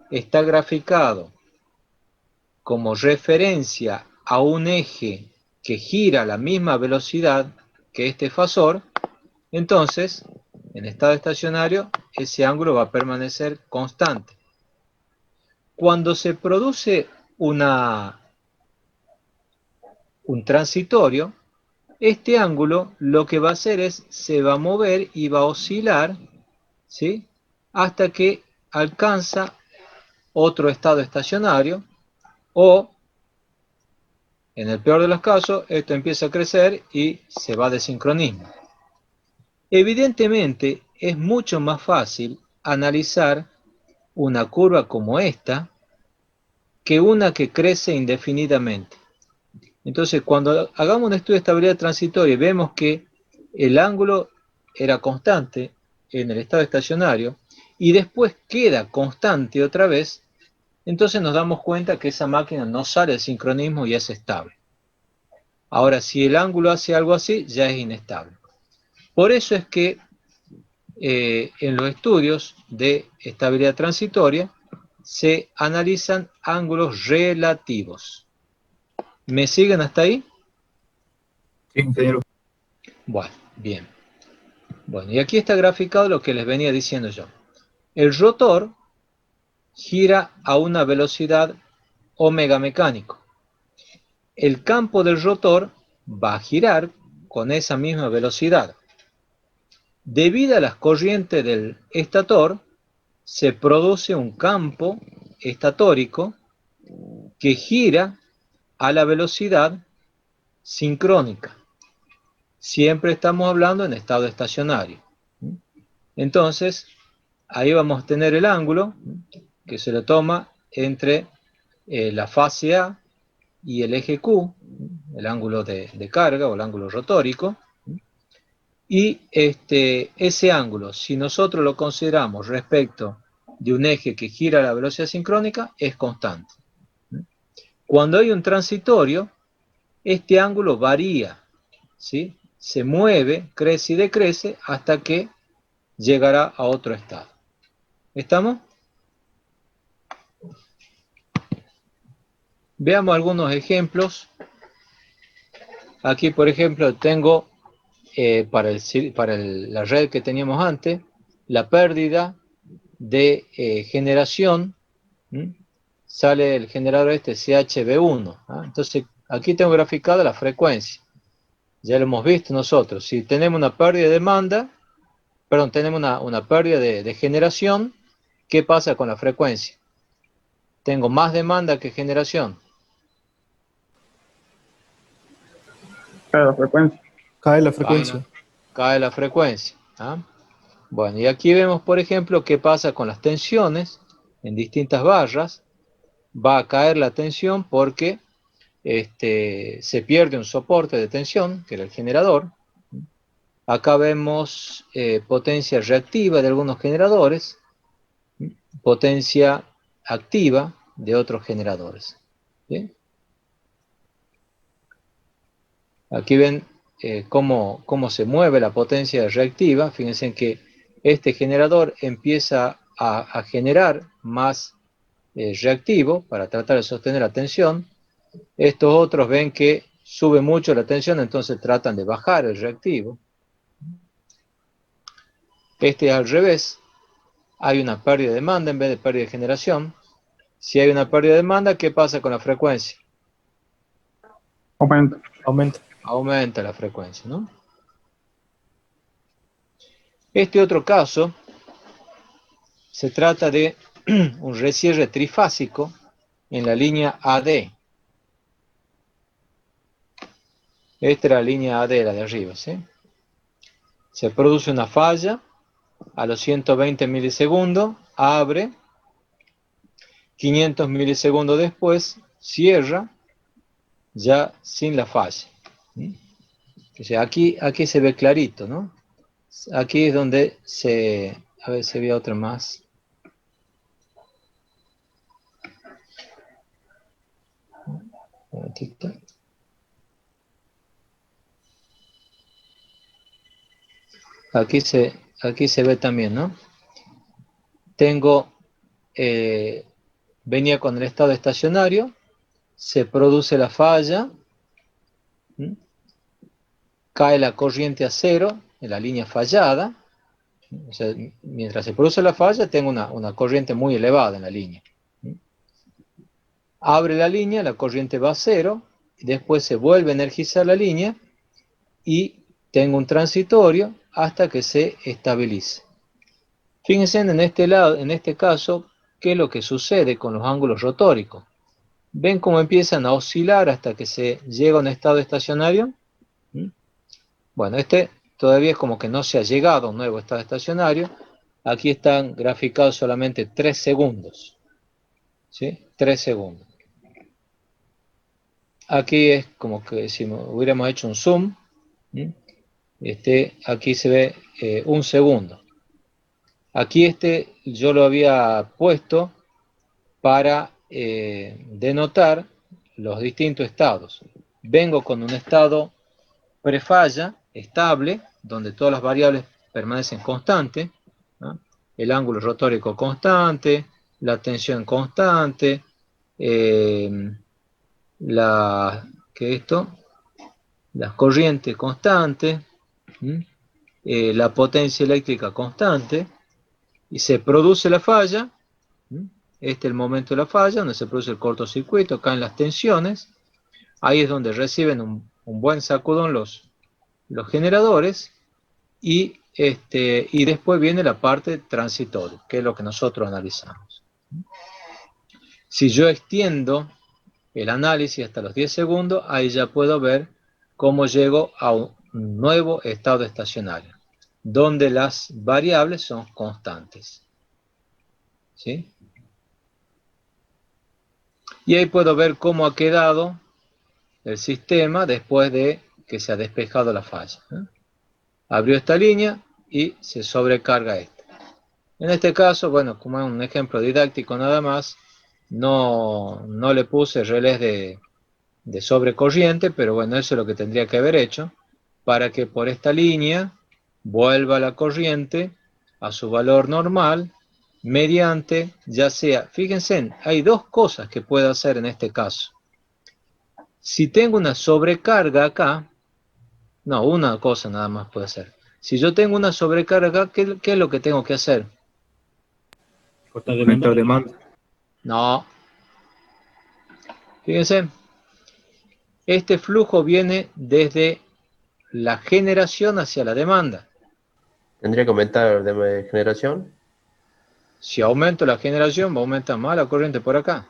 está graficado como referencia a un eje que gira a la misma velocidad que este fasor, entonces, en estado estacionario, ese ángulo va a permanecer constante. Cuando se produce un transitorio, este ángulo lo que va a hacer es, se va a mover y va a oscilar, ¿sí?, hasta que alcanza otro estado estacionario, o, en el peor de los casos, esto empieza a crecer y se va de sincronismo. Evidentemente, es mucho más fácil analizar una curva como esta que una que crece indefinidamente. Entonces, cuando hagamos un estudio de estabilidad transitoria y vemos que el ángulo era constante en el estado estacionario y después queda constante otra vez, entonces nos damos cuenta que esa máquina no sale del sincronismo y es estable. Ahora, si el ángulo hace algo así, ya es inestable. Por eso es que en los estudios de estabilidad transitoria se analizan ángulos relativos. ¿Me siguen hasta ahí? Sí, ingeniero. Bueno, bien. Bueno, y aquí está graficado lo que les venía diciendo yo. El rotor gira a una velocidad omega mecánico. El campo del rotor va a girar con esa misma velocidad. Debido a las corrientes del estator, se produce un campo estatórico que gira a la velocidad sincrónica. Siempre estamos hablando en estado estacionario. Entonces, ahí vamos a tener el ángulo que se lo toma entre la fase A y el eje Q, el ángulo de carga o el ángulo rotórico. Y ese ángulo, si nosotros lo consideramos respecto de un eje que gira a la velocidad sincrónica, es constante. Cuando hay un transitorio, este ángulo varía, ¿sí?, se mueve, crece y decrece hasta que llegará a otro estado. ¿Estamos? Veamos algunos ejemplos. Aquí, por ejemplo, tengo para la red que teníamos antes, la pérdida de generación. Sale el generador CHV1. Entonces, aquí tengo graficada la frecuencia. ya lo hemos visto nosotros. Si tenemos una pérdida de demanda, perdón, tenemos una pérdida de generación, ¿qué pasa con la frecuencia? Tengo más demanda que generación. Claro, frecuencia. Cae la frecuencia. Cae la frecuencia. ¿Ah? Bueno, y aquí vemos, por ejemplo, qué pasa con las tensiones en distintas barras. Va a caer la tensión porque se pierde un soporte de tensión, que era el generador. Acá vemos potencia reactiva de algunos generadores, potencia activa de otros generadores. ¿Bien? Aquí ven cómo se mueve la potencia reactiva. Fíjense que este generador empieza a generar más reactivo para tratar de sostener la tensión. Estos otros ven que sube mucho la tensión, entonces tratan de bajar el reactivo. Este es al revés. Hay una pérdida de demanda en vez de pérdida de generación. Si hay una pérdida de demanda, ¿qué pasa con la frecuencia? Aumenta. Aumenta. Aumenta la frecuencia, ¿no? Este otro caso se trata de un recierre trifásico en la línea AD. Esta era la línea AD, la de arriba, ¿sí? Se produce una falla a los 120 milisegundos, abre, 500 milisegundos después, cierra, ya sin la falla. O sea, aquí se ve clarito, ¿no? Aquí es donde a ver si había otra más. Un momentito. Aquí se ve también, ¿no? Venía con el estado estacionario, se produce la falla, cae la corriente a cero en la línea fallada. O sea, mientras se produce la falla, tengo una corriente muy elevada en la línea. Abre la línea, la corriente va a cero, después se vuelve a energizar la línea y tengo un transitorio hasta que se estabilice. Fíjense en este caso, qué es lo que sucede con los ángulos rotóricos. ¿Ven cómo empiezan a oscilar hasta que se llega a un estado estacionario? Bueno, todavía es como que no se ha llegado a un nuevo estado estacionario. Aquí están graficados solamente 3 segundos. ¿Sí? 3 segundos. Aquí es como que si hubiéramos hecho un zoom. Aquí se ve 1 segundo. Aquí yo lo había puesto para denotar los distintos estados. Vengo con un estado prefalla, estable, donde todas las variables permanecen constantes, ¿no? El ángulo rotórico constante, la tensión constante, las corrientes constantes, la potencia eléctrica constante, y se produce la falla. Este es el momento de la falla, donde se produce el cortocircuito, caen las tensiones. Ahí es donde reciben un buen sacudón los generadores, y después viene la parte transitoria, que es lo que nosotros analizamos. Si yo extiendo el análisis hasta los 10 segundos, ahí ya puedo ver cómo llego a un nuevo estado estacionario, donde las variables son constantes. ¿Sí? Y ahí puedo ver cómo ha quedado el sistema después de que se ha despejado la falla. Abrió esta línea y se sobrecarga esta. En este caso, bueno, como es un ejemplo didáctico nada más, no le puse relés de sobrecorriente, pero bueno, eso es lo que tendría que haber hecho, para que por esta línea vuelva la corriente a su valor normal, mediante, ya sea, fíjense, hay 2 cosas que puedo hacer en este caso. Si tengo una sobrecarga acá, no, una cosa nada más puede hacer. Si yo tengo una sobrecarga acá, ¿qué es lo que tengo que hacer? Aumentar demanda. No. Fíjense, este flujo viene desde la generación hacia la demanda. Tendría que aumentar de generación. Si aumento la generación, va a aumentar más la corriente por acá.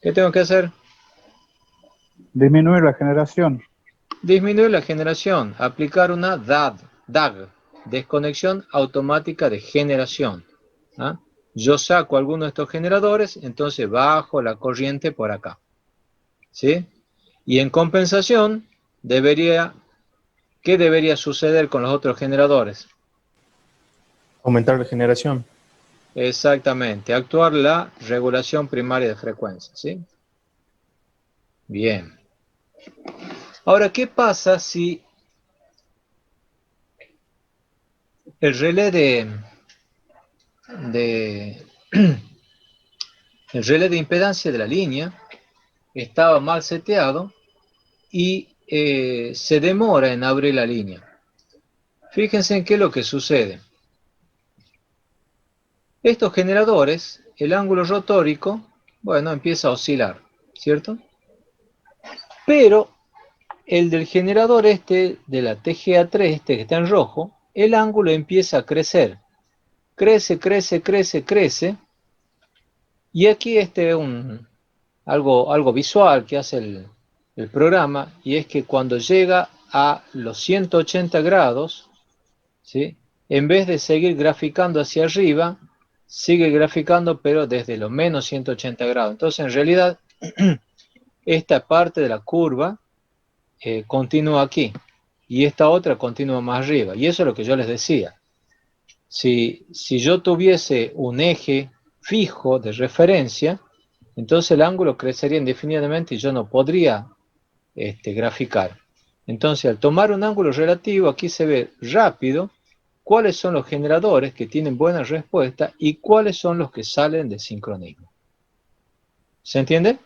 ¿Qué tengo que hacer? Disminuir la generación. Disminuir la generación, aplicar una DAG, desconexión automática de generación. ¿Ah? Yo saco alguno de estos generadores, entonces bajo la corriente por acá. ¿Sí? Y en compensación, ¿qué debería suceder con los otros generadores? Aumentar la generación. Exactamente, actuar la regulación primaria de frecuencia. ¿Sí? Bien. Ahora, ¿qué pasa si el relé de el relé de impedancia de la línea estaba mal seteado y se demora en abrir la línea? Fíjense en qué es lo que sucede. Estos generadores, el ángulo rotórico, bueno, empieza a oscilar, ¿cierto? Pero el del generador este, de la TGA3, este que está en rojo, el ángulo empieza a crecer. Crece, crece, crece, crece. Y aquí algo visual que hace el programa, y es que cuando llega a los 180 grados, ¿sí? En vez de seguir graficando hacia arriba, sigue graficando pero desde los menos 180 grados. Entonces, en realidad, esta parte de la curva continúa aquí, y esta otra continúa más arriba. Y eso es lo que yo les decía. Si yo tuviese un eje fijo de referencia, entonces el ángulo crecería indefinidamente y yo no podría graficar. Entonces, al tomar un ángulo relativo, aquí se ve rápido cuáles son los generadores que tienen buena respuesta y cuáles son los que salen de sincronismo. ¿Se entiende?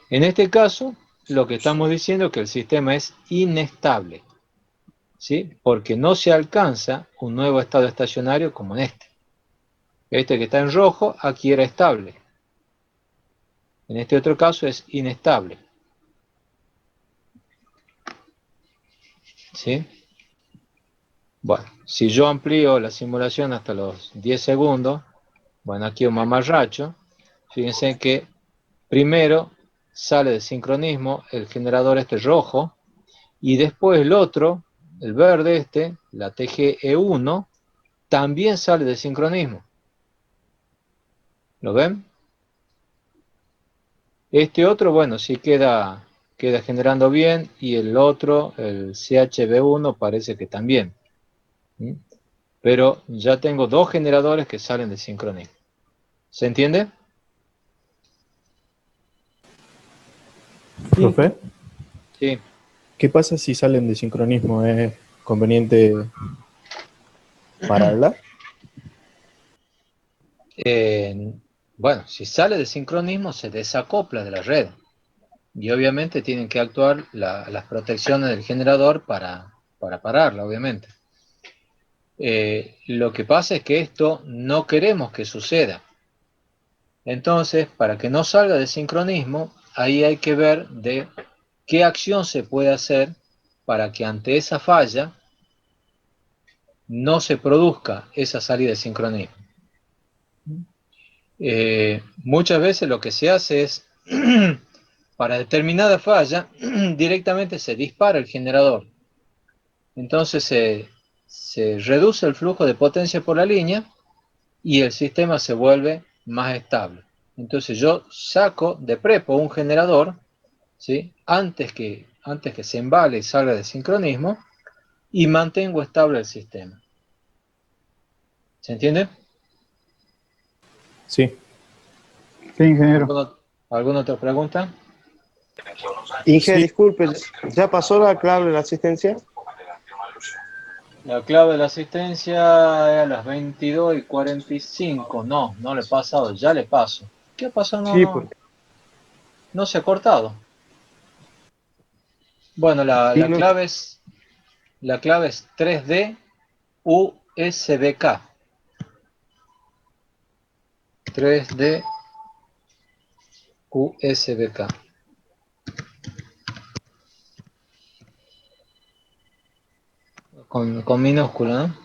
En este caso, lo que estamos diciendo es que el sistema es inestable, ¿sí? Porque no se alcanza un nuevo estado estacionario como en este. Este que está en rojo, aquí era estable. En este otro caso es inestable. ¿Sí? Bueno, si yo amplío la simulación hasta los 10 segundos, bueno, aquí un mamarracho, fíjense que primero sale de sincronismo el generador este rojo, y después el otro, el verde este, la TGE1, también sale de sincronismo. ¿Lo ven? Este otro, bueno, sí queda generando bien, y el otro, el CHB1, parece que también. ¿Mm? Pero ya tengo dos generadores que salen de sincronismo. ¿Se entiende? Profe, Sí. ¿qué pasa si salen de sincronismo? ¿Es conveniente pararla? Bueno, si sale de sincronismo, se desacopla de la red. Y obviamente tienen que actuar las protecciones del generador para pararla, obviamente. Lo que pasa es que esto no queremos que suceda. Entonces, para que no salga de sincronismo, ahí hay que ver de qué acción se puede hacer para que ante esa falla no se produzca esa salida de sincronismo. Muchas veces lo que se hace es, para determinada falla, directamente se dispara el generador. Entonces se reduce el flujo de potencia por la línea y el sistema se vuelve más estable. Entonces yo saco de prepo un generador, ¿sí? antes que se embale y salga de sincronismo, y mantengo estable el sistema. ¿Se entiende? Sí. Sí, ingeniero. ¿Alguna otra pregunta? Inge, Sí. disculpe, ¿ya pasó la clave de la asistencia? La clave de la asistencia es a las 22:45. No le he pasado, ya le paso. ¿Qué ha pasado? Sí, porque No se ha cortado. Bueno, sí, la clave es 3D USBK. 3D USBK. con minúscula, ¿no?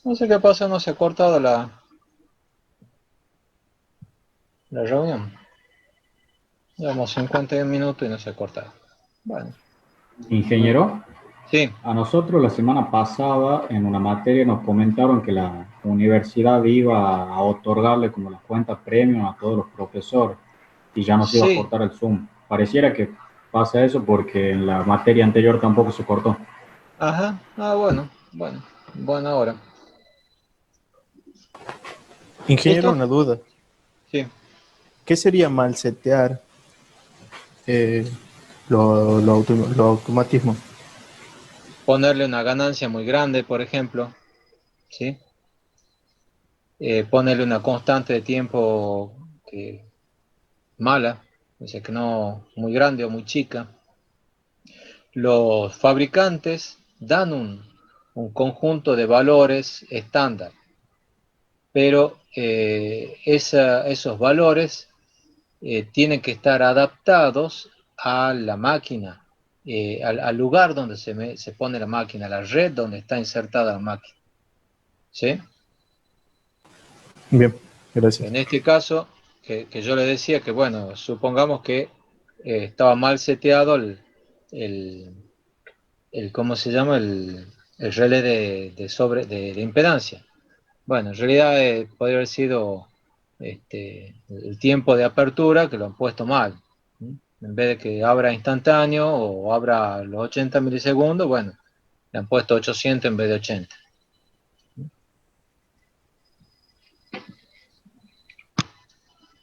No sé qué pasa, no se ha cortado la reunión. Llevamos 51 minutos y no se ha cortado. Bueno, Ingeniero, sí, a nosotros la semana pasada en una materia nos comentaron que la universidad iba a otorgarle como la cuenta premium a todos los profesores y ya nos iba a sí, cortar el Zoom. Pareciera que pasa eso porque en la materia anterior tampoco se cortó. ajá, bueno, buena hora. Ingeniero, ¿Listo? una duda. Sí. ¿Qué sería mal setear los automatismos? Ponerle una ganancia muy grande, por ejemplo, ¿sí? Ponerle una constante de tiempo mala, o sea que no muy grande o muy chica. Los fabricantes dan un conjunto de valores estándar, pero esos valores tienen que estar adaptados a la máquina, al lugar donde se pone la máquina, a la red donde está insertada la máquina. ¿Sí? Bien, gracias. En este caso, que yo le decía que, bueno, supongamos que estaba mal seteado el, ¿cómo se llama? El relé de impedancia. Bueno, en realidad podría haber sido el tiempo de apertura que lo han puesto mal. ¿Sí? En vez de que abra instantáneo o abra los 80 milisegundos, bueno, le han puesto 800 en vez de 80.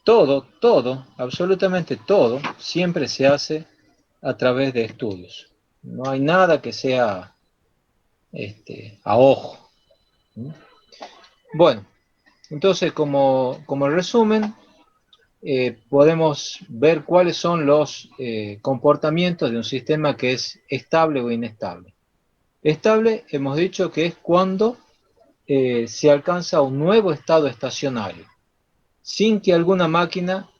Todo, absolutamente todo, siempre se hace a través de estudios. No hay nada que sea a ojo. ¿Sí? Bueno, entonces como resumen, podemos ver cuáles son los comportamientos de un sistema que es estable o inestable. Estable, hemos dicho que es cuando se alcanza un nuevo estado estacionario, sin que alguna máquina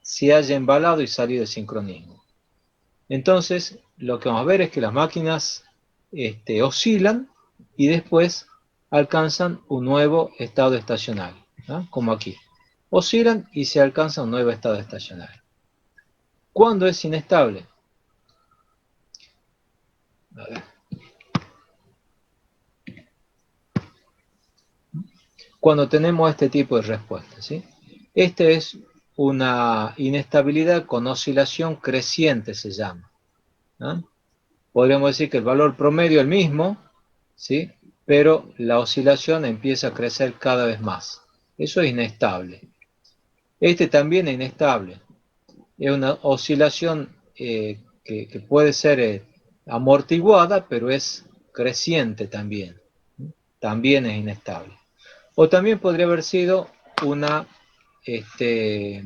se haya embalado y salido de sincronismo. Entonces, lo que vamos a ver es que las máquinas oscilan y después alcanzan un nuevo estado estacionario, ¿no? Como aquí. Oscilan y se alcanza un nuevo estado estacionario. ¿Cuándo es inestable? A ver. Cuando tenemos este tipo de respuesta, ¿sí? Este es una inestabilidad con oscilación creciente, se llama, ¿no? Podríamos decir que el valor promedio es el mismo, ¿sí? Pero la oscilación empieza a crecer cada vez más. Eso es inestable. Este también es inestable. Es una oscilación que puede ser amortiguada, pero es creciente también. También es inestable. O también podría haber sido una, este,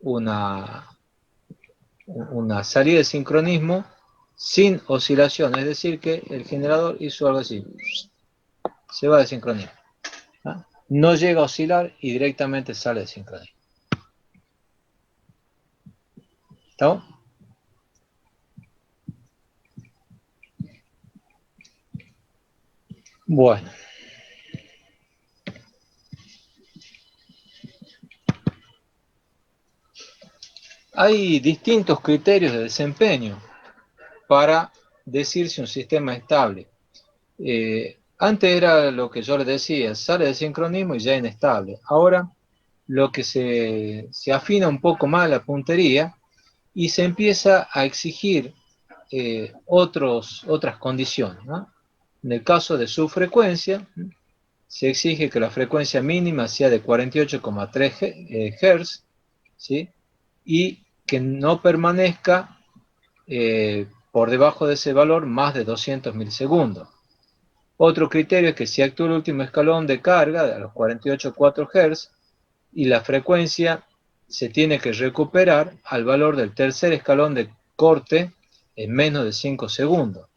una, una salida de sincronismo sin oscilación, es decir, que el generador hizo algo así, se va de sincronismo. ¿Ah? No llega a oscilar y directamente sale de sincronismo. ¿Estamos? Bueno. Hay distintos criterios de desempeño para decir si un sistema es estable. Antes era lo que yo les decía, sale de sincronismo y ya es inestable. Ahora lo que se afina un poco más la puntería y se empieza a exigir otras condiciones, ¿no? En el caso de su frecuencia, se exige que la frecuencia mínima sea de 48,3 Hz, ¿sí? Y que no permanezca por debajo de ese valor más de 200 milisegundos. Otro criterio es que si actúa el último escalón de carga a los 48,4 Hz y la frecuencia se tiene que recuperar al valor del tercer escalón de corte en menos de 5 segundos.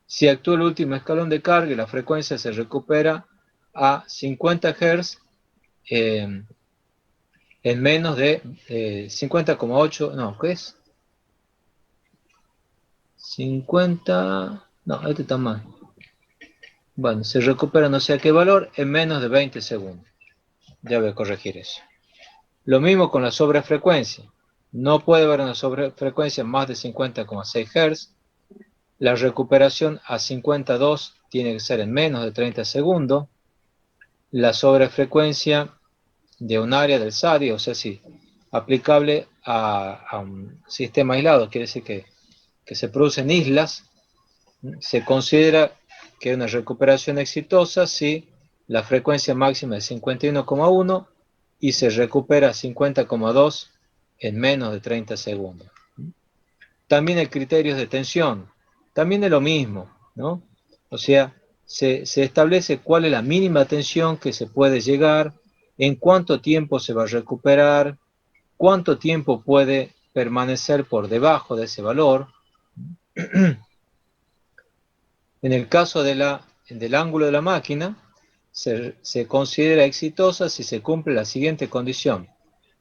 Si actúa el último escalón de carga y la frecuencia se recupera a 50 Hz en menos de 50,8, no, ¿qué es? 50, No, este está mal. Bueno, se recupera no sé a qué valor en menos de 20 segundos. Ya voy a corregir eso. Lo mismo con la sobrefrecuencia. No puede haber una sobrefrecuencia más de 50,6 Hz. La recuperación a 52 tiene que ser en menos de 30 segundos. La sobrefrecuencia de un área del SADI, o sea, sí, aplicable a un sistema aislado, quiere decir que se producen islas, se considera que una recuperación exitosa si la frecuencia máxima es 51,1 y se recupera 50,2 en menos de 30 segundos. También el criterio de tensión, también es lo mismo, ¿no? O sea, se establece cuál es la mínima tensión que se puede llegar, en cuánto tiempo se va a recuperar, cuánto tiempo puede permanecer por debajo de ese valor. En el caso del ángulo de la máquina, se considera exitosa si se cumple la siguiente condición.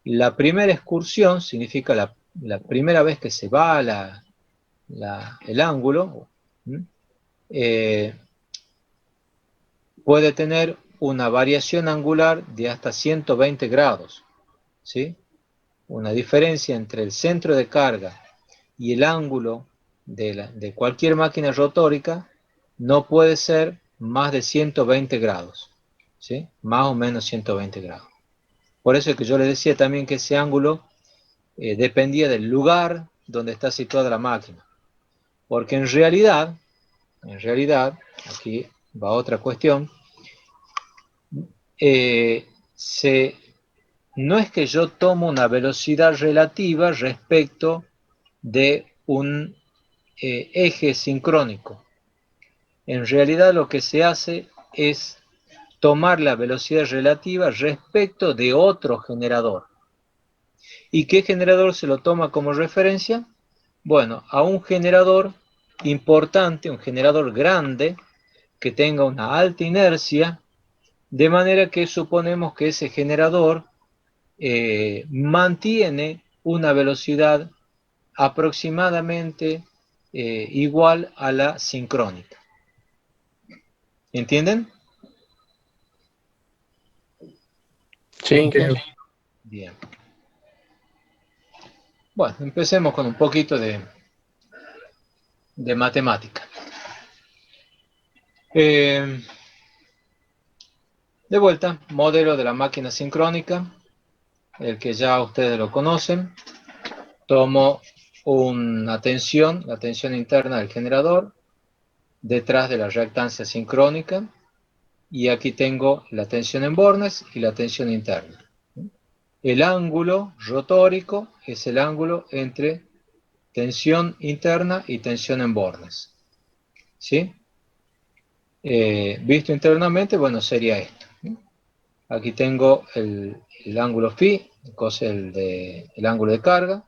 La primera excursión significa la primera vez que se va a el ángulo, puede tener una variación angular de hasta 120 grados, ¿sí? Una diferencia entre el centro de carga y el ángulo de cualquier máquina rotórica no puede ser más de 120 grados, ¿sí? Más o menos 120 grados. Por eso es que yo les decía también que ese ángulo dependía del lugar donde está situada la máquina. Porque en realidad, aquí va otra cuestión, no es que yo tomo una velocidad relativa respecto de un eje sincrónico. En realidad lo que se hace es tomar la velocidad relativa respecto de otro generador. ¿Y qué generador se lo toma como referencia? Bueno, a un generador importante, un generador grande, que tenga una alta inercia, de manera que suponemos que ese generador mantiene una velocidad aproximadamente igual a la sincrónica. ¿Entienden? Sí, Bien. Bueno, empecemos con un poquito de matemática. De vuelta, modelo de la máquina sincrónica, el que ya ustedes lo conocen. Tomo la tensión interna del generador, detrás de la reactancia sincrónica, y aquí tengo la tensión en bornes y la tensión interna. El ángulo rotórico es el ángulo entre tensión interna y tensión en bornes. ¿Sí? Visto internamente, bueno, sería esto. Aquí tengo el ángulo phi, el ángulo de carga,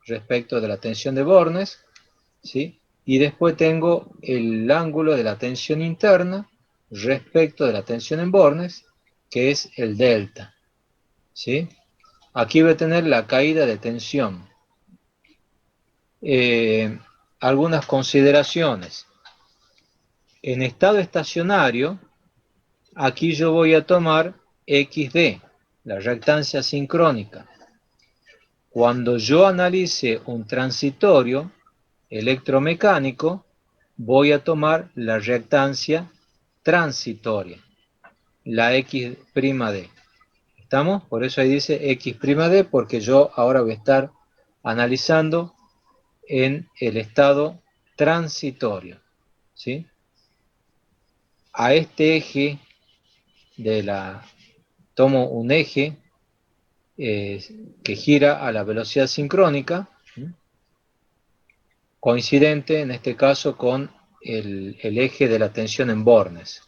respecto de la tensión de bornes, ¿sí? Y después tengo el ángulo de la tensión interna respecto de la tensión en bornes, que es el delta, ¿sí? Aquí voy a tener la caída de tensión. Algunas consideraciones. En estado estacionario, aquí yo voy a tomar XD, la reactancia sincrónica. Cuando yo analice un transitorio electromecánico, voy a tomar la reactancia transitoria, la X'D. ¿Estamos? Por eso ahí dice X'D, porque yo ahora voy a estar analizando en el estado transitorio, ¿sí? A este eje tomo un eje que gira a la velocidad sincrónica, coincidente en este caso con el eje de la tensión en bornes.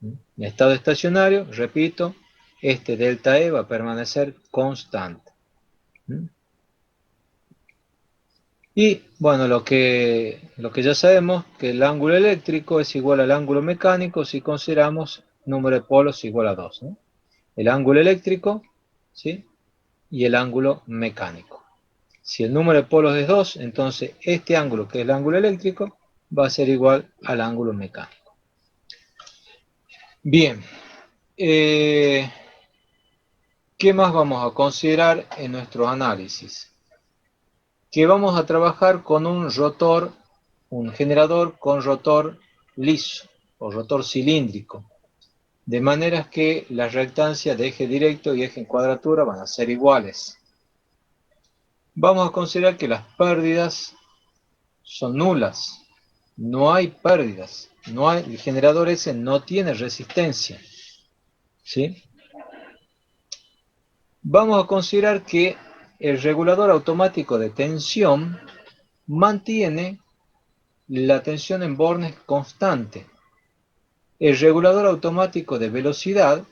En estado estacionario, repito, este delta E va a permanecer constante. Y bueno, lo que ya sabemos, que el ángulo eléctrico es igual al ángulo mecánico si consideramos número de polos igual a 2, ¿no? El ángulo eléctrico, ¿sí? Y el ángulo mecánico. Si el número de polos es 2, entonces este ángulo, que es el ángulo eléctrico, va a ser igual al ángulo mecánico. Bien. ¿Qué más vamos a considerar en nuestro análisis? Que vamos a trabajar con un rotor, un generador con rotor liso o rotor cilíndrico, de manera que las reactancias de eje directo y eje en cuadratura van a ser iguales. Vamos a considerar que las pérdidas son nulas. No hay pérdidas. El generador ese no tiene resistencia. ¿Sí? Vamos a considerar que el regulador automático de tensión mantiene la tensión en bornes constante. El regulador automático de velocidad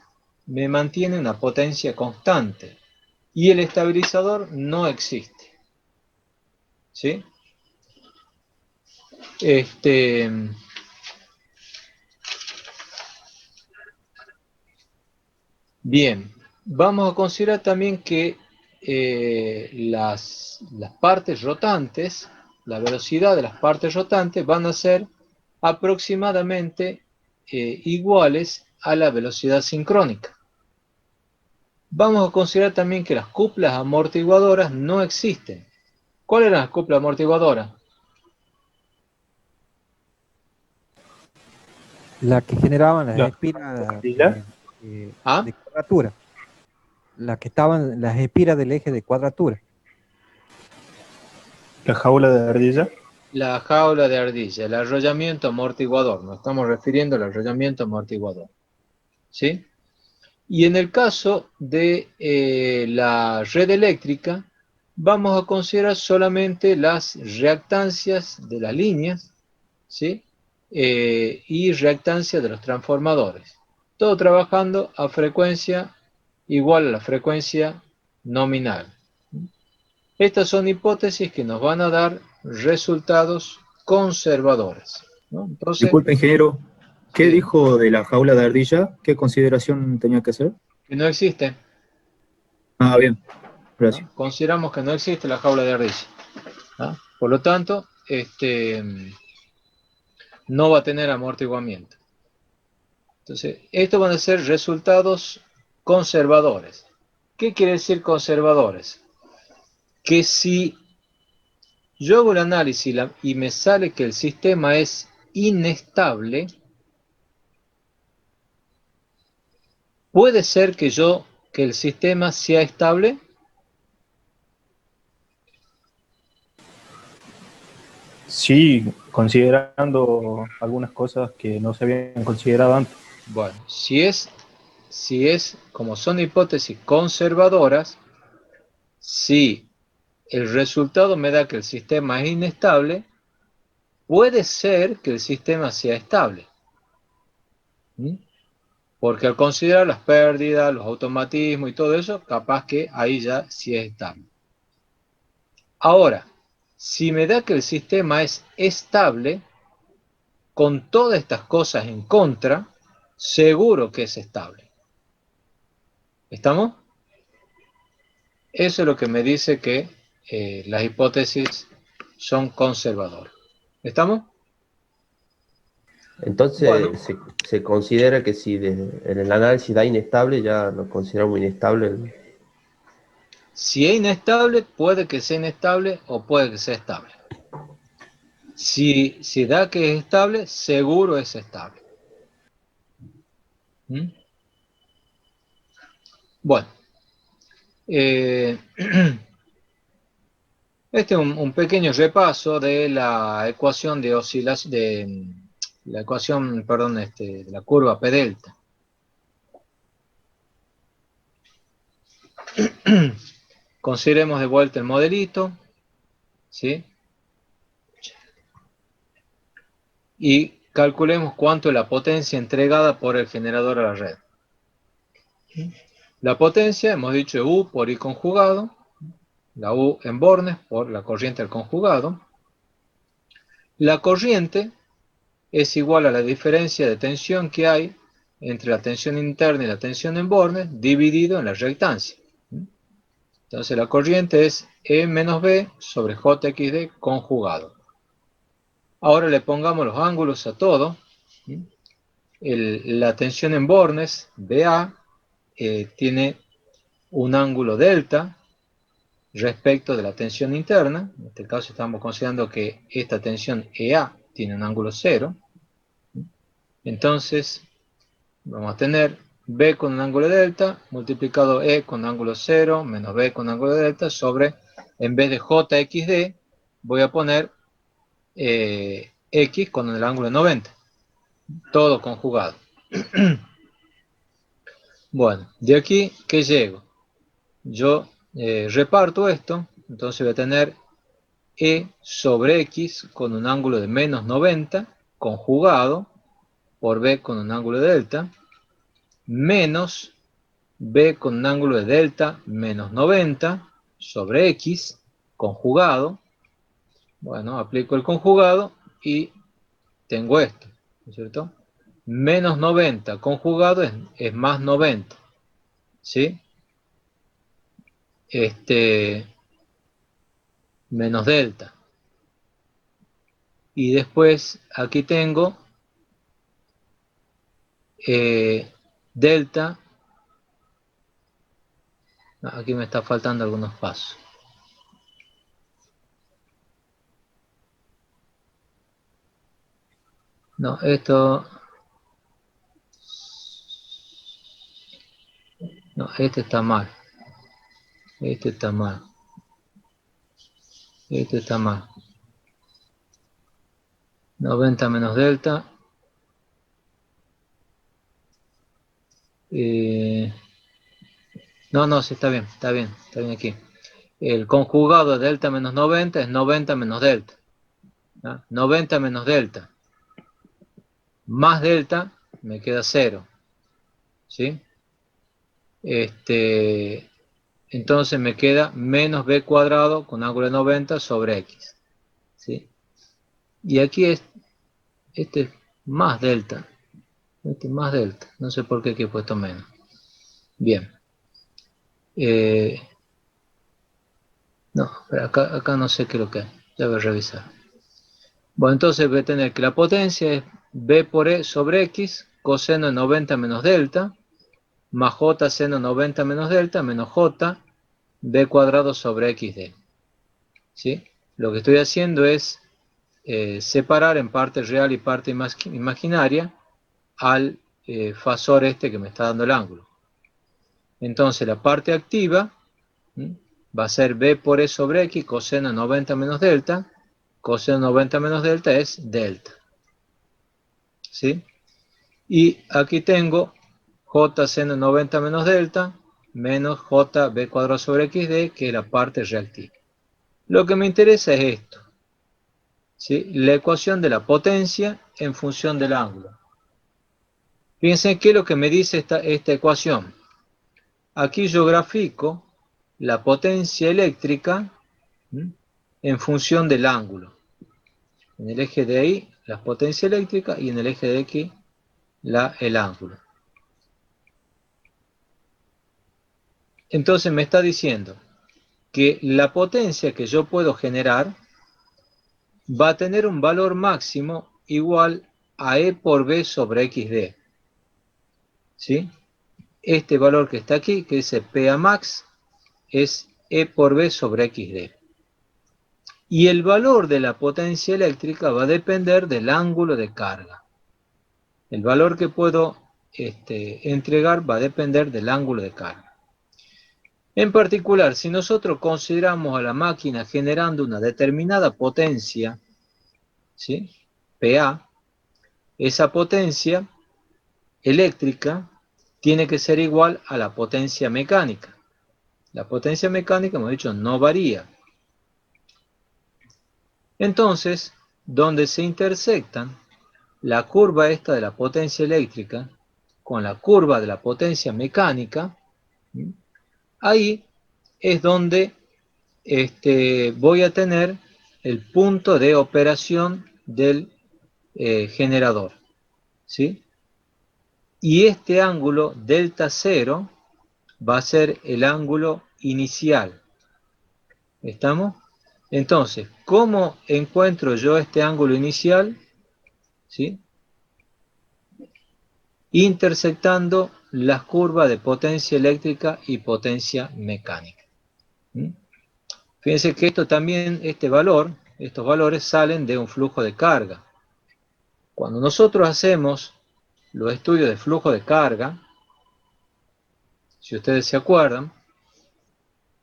me mantiene una potencia constante. Y el estabilizador no existe. ¿Sí? Bien, vamos a considerar también que las partes rotantes, la velocidad de las partes rotantes van a ser aproximadamente iguales a la velocidad sincrónica. Vamos a considerar también que las cuplas amortiguadoras no existen. ¿Cuáles eran las cuplas amortiguadoras? La que generaban las La espiras ¿Ardilla? ¿Ah? de cuadratura. Las que estaban, las espiras del eje de cuadratura. La jaula de ardilla. La jaula de ardilla, el arrollamiento amortiguador. Nos estamos refiriendo al arrollamiento amortiguador. ¿Sí? Y en el caso de la red eléctrica, vamos a considerar solamente las reactancias de las líneas, ¿sí? Y reactancias de los transformadores. Todo trabajando a frecuencia igual a la frecuencia nominal. Estas son hipótesis que nos van a dar resultados conservadores, ¿no? Entonces, Disculpe, ingeniero, ¿qué sí, dijo de la jaula de ardilla? ¿Qué consideración tenía que hacer? que no existe, Ah, bien, gracias. ¿no? Consideramos que no existe la jaula de ardilla, ¿no? Por lo tanto, no va a tener amortiguamiento. Entonces, estos van a ser resultados conservadores. ¿Qué quiere decir conservadores? Que si yo hago el análisis y me sale que el sistema es inestable, ¿puede ser que el sistema sea estable? Sí, considerando algunas cosas que no se habían considerado antes. Bueno, si es como son hipótesis conservadoras, si el resultado me da que el sistema es inestable, puede ser que el sistema sea estable. ¿Mm? Porque al considerar las pérdidas, los automatismos y todo eso, capaz que ahí ya sí es estable. Ahora, si me da que el sistema es estable, con todas estas cosas en contra, seguro que es estable. ¿Estamos? Eso es lo que me dice que las hipótesis son conservadoras. ¿Estamos? Entonces, Bueno, se considera que si en el análisis da inestable, ya lo consideramos inestable. si es inestable, puede que sea inestable o puede que sea estable. Si da que es estable, seguro es estable. ¿Mm? Bueno, este es un pequeño repaso de la ecuación de oscilación, de la curva P delta. Consideremos de vuelta el modelito, ¿sí? Y calculemos cuánto es la potencia entregada por el generador a la red. La potencia, hemos dicho U por I conjugado, la U en bornes por la corriente al conjugado. La corriente es igual a la diferencia de tensión que hay entre la tensión interna y la tensión en bornes dividido en la reactancia. Entonces la corriente es E menos B sobre JXD conjugado. Ahora le pongamos los ángulos a todo. La tensión en bornes, BA, tiene un ángulo delta respecto de la tensión interna. En este caso estamos considerando que esta tensión EA tiene un ángulo 0. Entonces vamos a tener B con un ángulo delta multiplicado E con ángulo 0 menos B con ángulo delta sobre, en vez de JXD, voy a poner X con el ángulo 90. Todo conjugado. Bueno, de aquí, ¿qué llego? Yo reparto esto, entonces voy a tener E sobre X con un ángulo de menos 90 conjugado por B con un ángulo de delta, menos B con un ángulo de delta menos 90 sobre X conjugado. Bueno, aplico el conjugado y tengo esto, ¿no es cierto? Menos 90 conjugado es más 90, ¿sí? Menos delta. Y después aquí tengo delta. Aquí me está faltando algunos pasos. No, esto... No, este está mal. Este está mal. Este está mal. 90 menos delta. No, sí, está bien aquí. El conjugado de delta menos 90 es 90 menos delta. ¿No? 90 menos delta. Más delta me queda 0. ¿Sí? Entonces me queda menos b cuadrado con ángulo de 90 sobre x. ¿Sí? Y aquí este es más delta. Este es más delta. No sé por qué aquí he puesto menos. Bien. No, pero acá no sé qué es lo que hay. Ya voy a revisar. Bueno, entonces voy a tener que la potencia es b por e sobre x, coseno de 90 menos delta, más j seno 90 menos delta, menos j b cuadrado sobre xd. ¿Sí? Lo que estoy haciendo es separar en parte real y parte imaginaria al fasor que me está dando el ángulo. Entonces la parte activa va a ser b por e sobre x, coseno de 90 menos delta. Coseno de 90 menos delta es delta. ¿Sí? Y aquí tengo j seno de 90 menos delta menos j b cuadrado sobre xd, que es la parte reactiva. Lo que me interesa es esto. ¿Sí? La ecuación de la potencia en función del ángulo. Fíjense qué es lo que me dice esta ecuación. Aquí yo grafico la potencia eléctrica en función del ángulo. En el eje de ahí, la potencia eléctrica, y en el eje de aquí, el ángulo. Entonces me está diciendo que la potencia que yo puedo generar va a tener un valor máximo igual a E por B sobre XD. ¿Sí? Este valor que está aquí, que dice PA max, es E por B sobre XD. Y el valor de la potencia eléctrica va a depender del ángulo de carga. El valor que puedo entregar va a depender del ángulo de carga. En particular, si nosotros consideramos a la máquina generando una determinada potencia, ¿sí? PA, esa potencia eléctrica tiene que ser igual a la potencia mecánica. La potencia mecánica, hemos dicho, no varía. Entonces, donde se intersectan la curva esta de la potencia eléctrica con la curva de la potencia mecánica, ahí es donde voy a tener el punto de operación del generador. ¿Sí? Y este ángulo delta 0 va a ser el ángulo inicial. ¿Estamos? Entonces, ¿cómo encuentro yo este ángulo inicial? ¿Sí? Intersectando las curvas de potencia eléctrica y potencia mecánica. ¿Mm? Fíjense que esto también, estos valores salen de un flujo de carga. Cuando nosotros hacemos los estudios de flujo de carga, si ustedes se acuerdan,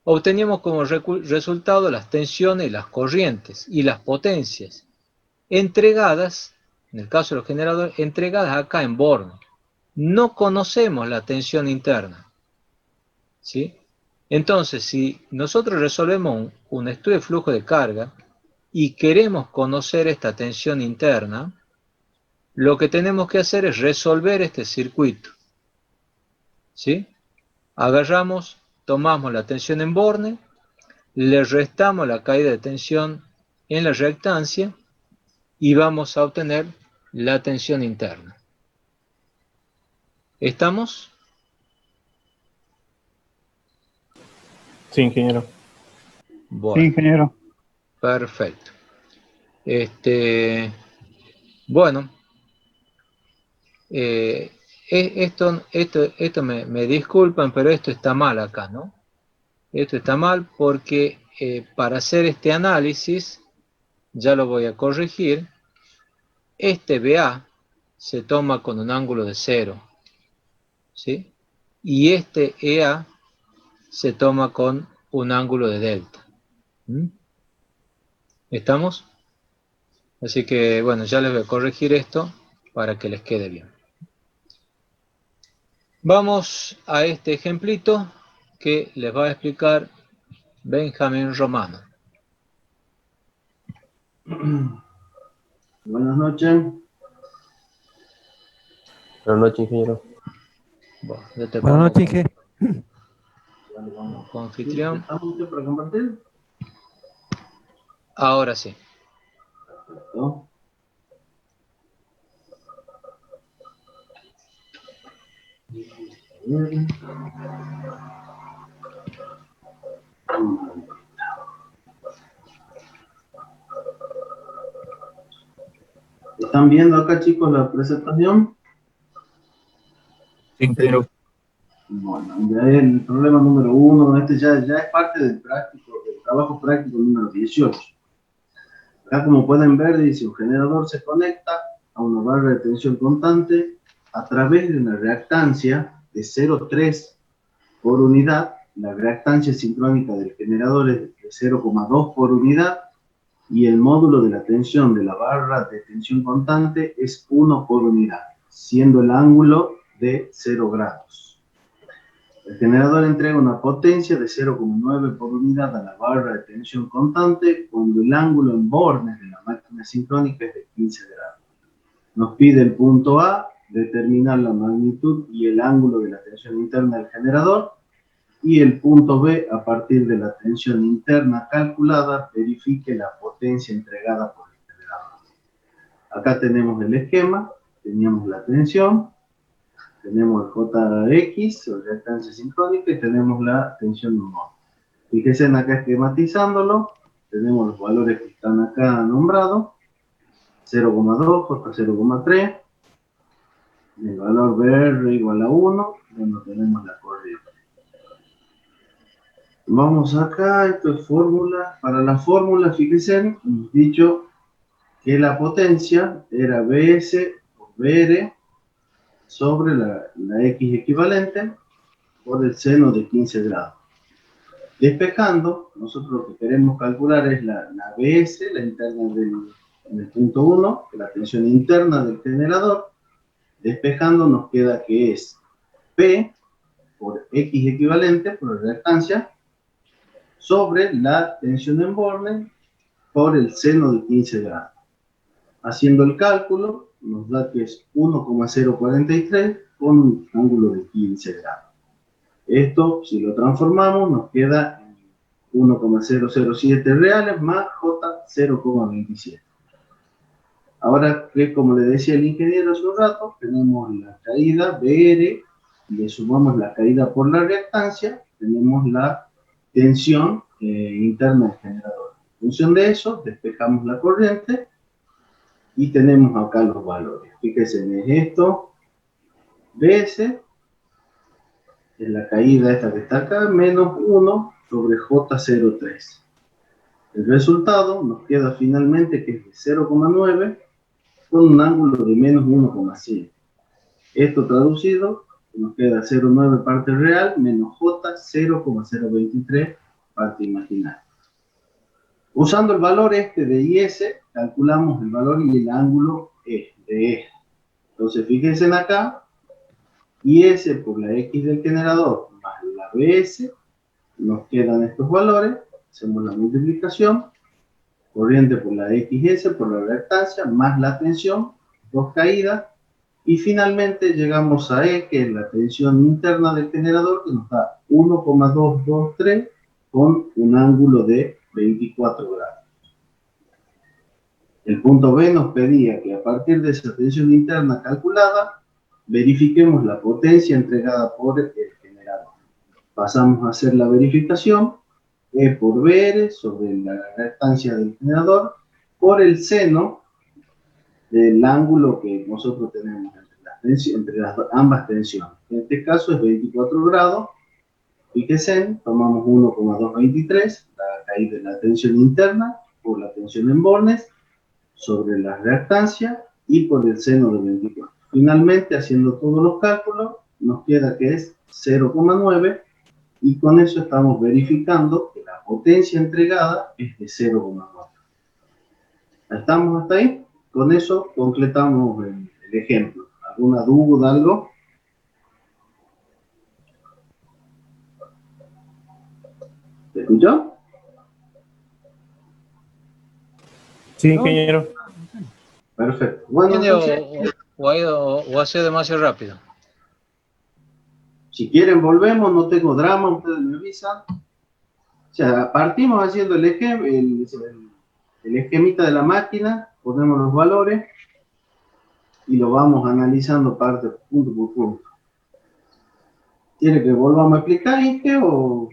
obteníamos como resultado las tensiones y las corrientes y las potencias entregadas, en el caso de los generadores, entregadas acá en Born. No conocemos la tensión interna, ¿sí? Entonces, si nosotros resolvemos un estudio de flujo de carga y queremos conocer esta tensión interna, lo que tenemos que hacer es resolver este circuito, ¿sí? Agarramos, tomamos la tensión en Born, le restamos la caída de tensión en la reactancia y vamos a obtener la tensión interna. ¿Estamos? Sí, ingeniero. Bueno, Sí, ingeniero. perfecto. Bueno, esto me disculpan, pero esto está mal acá, ¿no? Esto está mal porque para hacer este análisis, ya lo voy a corregir, este BA se toma con un ángulo de 0, ¿sí? Y este EA se toma con un ángulo de delta. ¿Mm? ¿Estamos? Así que, bueno, ya les voy a corregir esto para que les quede bien. Vamos a este ejemplito que les va a explicar Benjamín Romano. Buenas noches. Buenas noches, ingeniero. Bueno, ya te Buenas pongo noches, Inge. como anfitrión. ¿Estamos usted para compartir? Ahora sí. Perfecto. Bien. ¿Están viendo acá, chicos, la presentación? Sí, ingeniero. Bueno, ya es el problema número 1. Este ya es parte del trabajo práctico número 18. Acá, como pueden ver, dice: un generador se conecta a una barra de tensión constante a través de una reactancia de 0,3 por unidad. La reactancia sincrónica del generador es de 0,2 por unidad y el módulo de la tensión de la barra de tensión constante es 1 por unidad, siendo el ángulo de 0 grados. El generador entrega una potencia de 0,9 por unidad a la barra de tensión constante cuando el ángulo en bornes de la máquina sincrónica es de 15 grados. Nos pide el punto A, determinar la magnitud y el ángulo de la tensión interna del generador, y el punto B, a partir de la tensión interna calculada, verifique la potencia entregada por el generador. Acá tenemos el esquema, teníamos la tensión, tenemos el JX, o reactancia sincrónica, y tenemos la tensión normal. Fíjense acá esquematizándolo, tenemos los valores que están acá nombrados, 0,2, J 0,3, el valor BR igual a 1, donde tenemos la corriente. Vamos acá, esto es fórmula. Para la fórmula, fíjense, hemos dicho que la potencia era BS por BR sobre la X equivalente por el seno de 15 grados. Despejando, nosotros lo que queremos calcular es la BS, la interna en el punto 1, la tensión interna del generador. Despejando nos queda que es P por X equivalente, por la reactancia, sobre la tensión en borne por el seno de 15 grados. Haciendo el cálculo, nos da que es 1,043 con un ángulo de 15 grados. Esto, si lo transformamos, nos queda 1,007 reales más J 0,27. Ahora, que como le decía el ingeniero hace un rato, tenemos la caída BR, le sumamos la caída por la reactancia, tenemos la tensión interna del generador. función de eso, despejamos la corriente y tenemos acá los valores. Fíjense, es esto, BS, es la caída esta que está acá, menos 1 sobre J03. El resultado nos queda finalmente que es de 0,9 con un ángulo de menos 1,5. Esto traducido nos queda 0,9 parte real menos J 0,023 parte imaginaria. Usando el valor este de IS, calculamos el valor y el ángulo E de E. Entonces fíjense en acá, IS por la X del generador más la BS, nos quedan estos valores, hacemos la multiplicación, corriente por la XS por la reactancia, más la tensión, dos caídas, y finalmente llegamos a E, que es la tensión interna del generador, que nos da 1,223 con un ángulo de 24 grados. El punto B nos pedía que a partir de esa tensión interna calculada, verifiquemos la potencia entregada por el generador. Pasamos a hacer la verificación, E por BR sobre la reactancia del generador, por el seno del ángulo que nosotros tenemos entre ambas tensiones. En este caso es 24 grados. Fíjense, tomamos 1,223, la caída de la tensión interna por la tensión en bornes, sobre la reactancia y por el seno de 24. Finalmente, haciendo todos los cálculos, nos queda que es 0,9 y con eso estamos verificando que la potencia entregada es de 0,9. ¿Estamos hasta ahí? Con eso completamos el ejemplo. ¿Alguna duda, algo? ¿Te escuchó? Sí, ingeniero. Perfecto. Bueno, entonces, o ha sido demasiado rápido. Si quieren volvemos, no tengo drama, ustedes me avisan. O sea, partimos haciendo el esquemita de la máquina, ponemos los valores y lo vamos analizando punto por punto. ¿Quiere que volvamos a explicar, Inge, o...?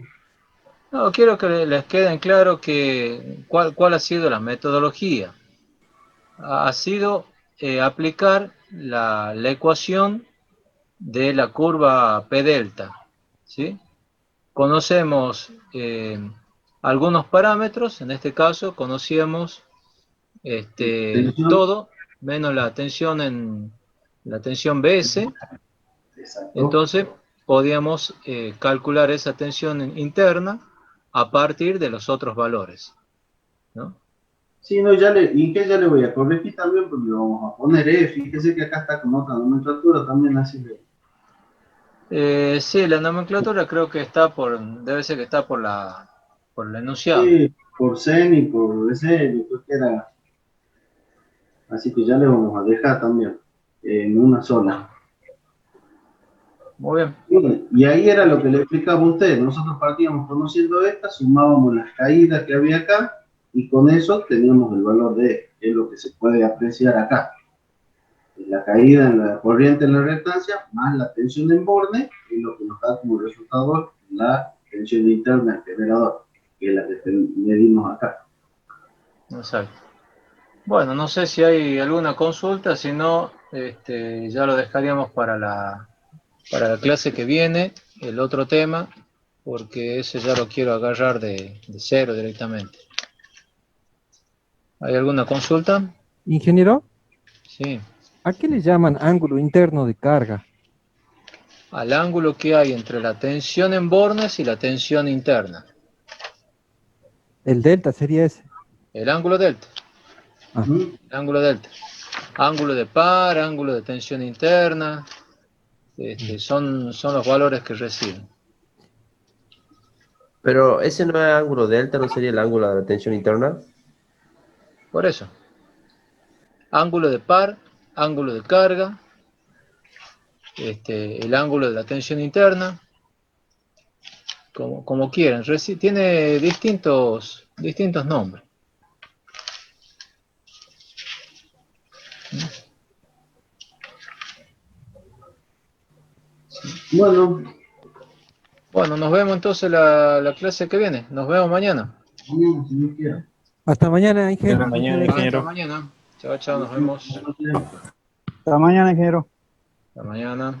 No, quiero que les quede en claro cuál ha sido la metodología. Ha sido aplicar la ecuación de la curva P delta, ¿sí? Conocemos algunos parámetros, en este caso conocíamos todo, menos la tensión BS. Exacto. Entonces podíamos calcular esa tensión interna a partir de los otros valores, ¿no? Sí, no, Inge ya le voy a corregir también porque lo vamos a poner, fíjese que acá está con otra nomenclatura también así de... Sí, la nomenclatura creo que debe ser que está por el enunciado. Sí, por CEN y por ese, yo creo que era... Así que ya le vamos a dejar también en una sola. Muy bien. Bueno, y ahí era lo que le explicaba a usted. Nosotros partíamos conociendo esta, sumábamos las caídas que había acá y con eso teníamos el valor de E, que es lo que se puede apreciar acá. La caída en la corriente en la reactancia más la tensión en borne es lo que nos da como resultado la tensión interna del generador, que es la que medimos acá. Exacto. Bueno, no sé si hay alguna consulta, si no, ya lo dejaríamos para la clase que viene, el otro tema, porque ese ya lo quiero agarrar de cero directamente. ¿Hay alguna consulta? Ingeniero, Sí. ¿a qué le llaman ángulo interno de carga? Al ángulo que hay entre la tensión en bornes y la tensión interna. El delta sería ese. El ángulo delta. Ah. El ángulo delta. Ángulo de par, ángulo de tensión interna. Son los valores que reciben. Pero ese no es ángulo delta, ¿no sería el ángulo de la tensión interna? Por eso. Ángulo de par, ángulo de carga, el ángulo de la tensión interna, como quieran. Tiene distintos nombres. Bueno, nos vemos entonces la clase que viene. Nos vemos mañana. Mañana, si Dios quiere. Hasta mañana, ingeniero. Hasta mañana, Hasta ingeniero. mañana. Chao, chao, nos vemos. Hasta mañana, ingeniero. Hasta mañana.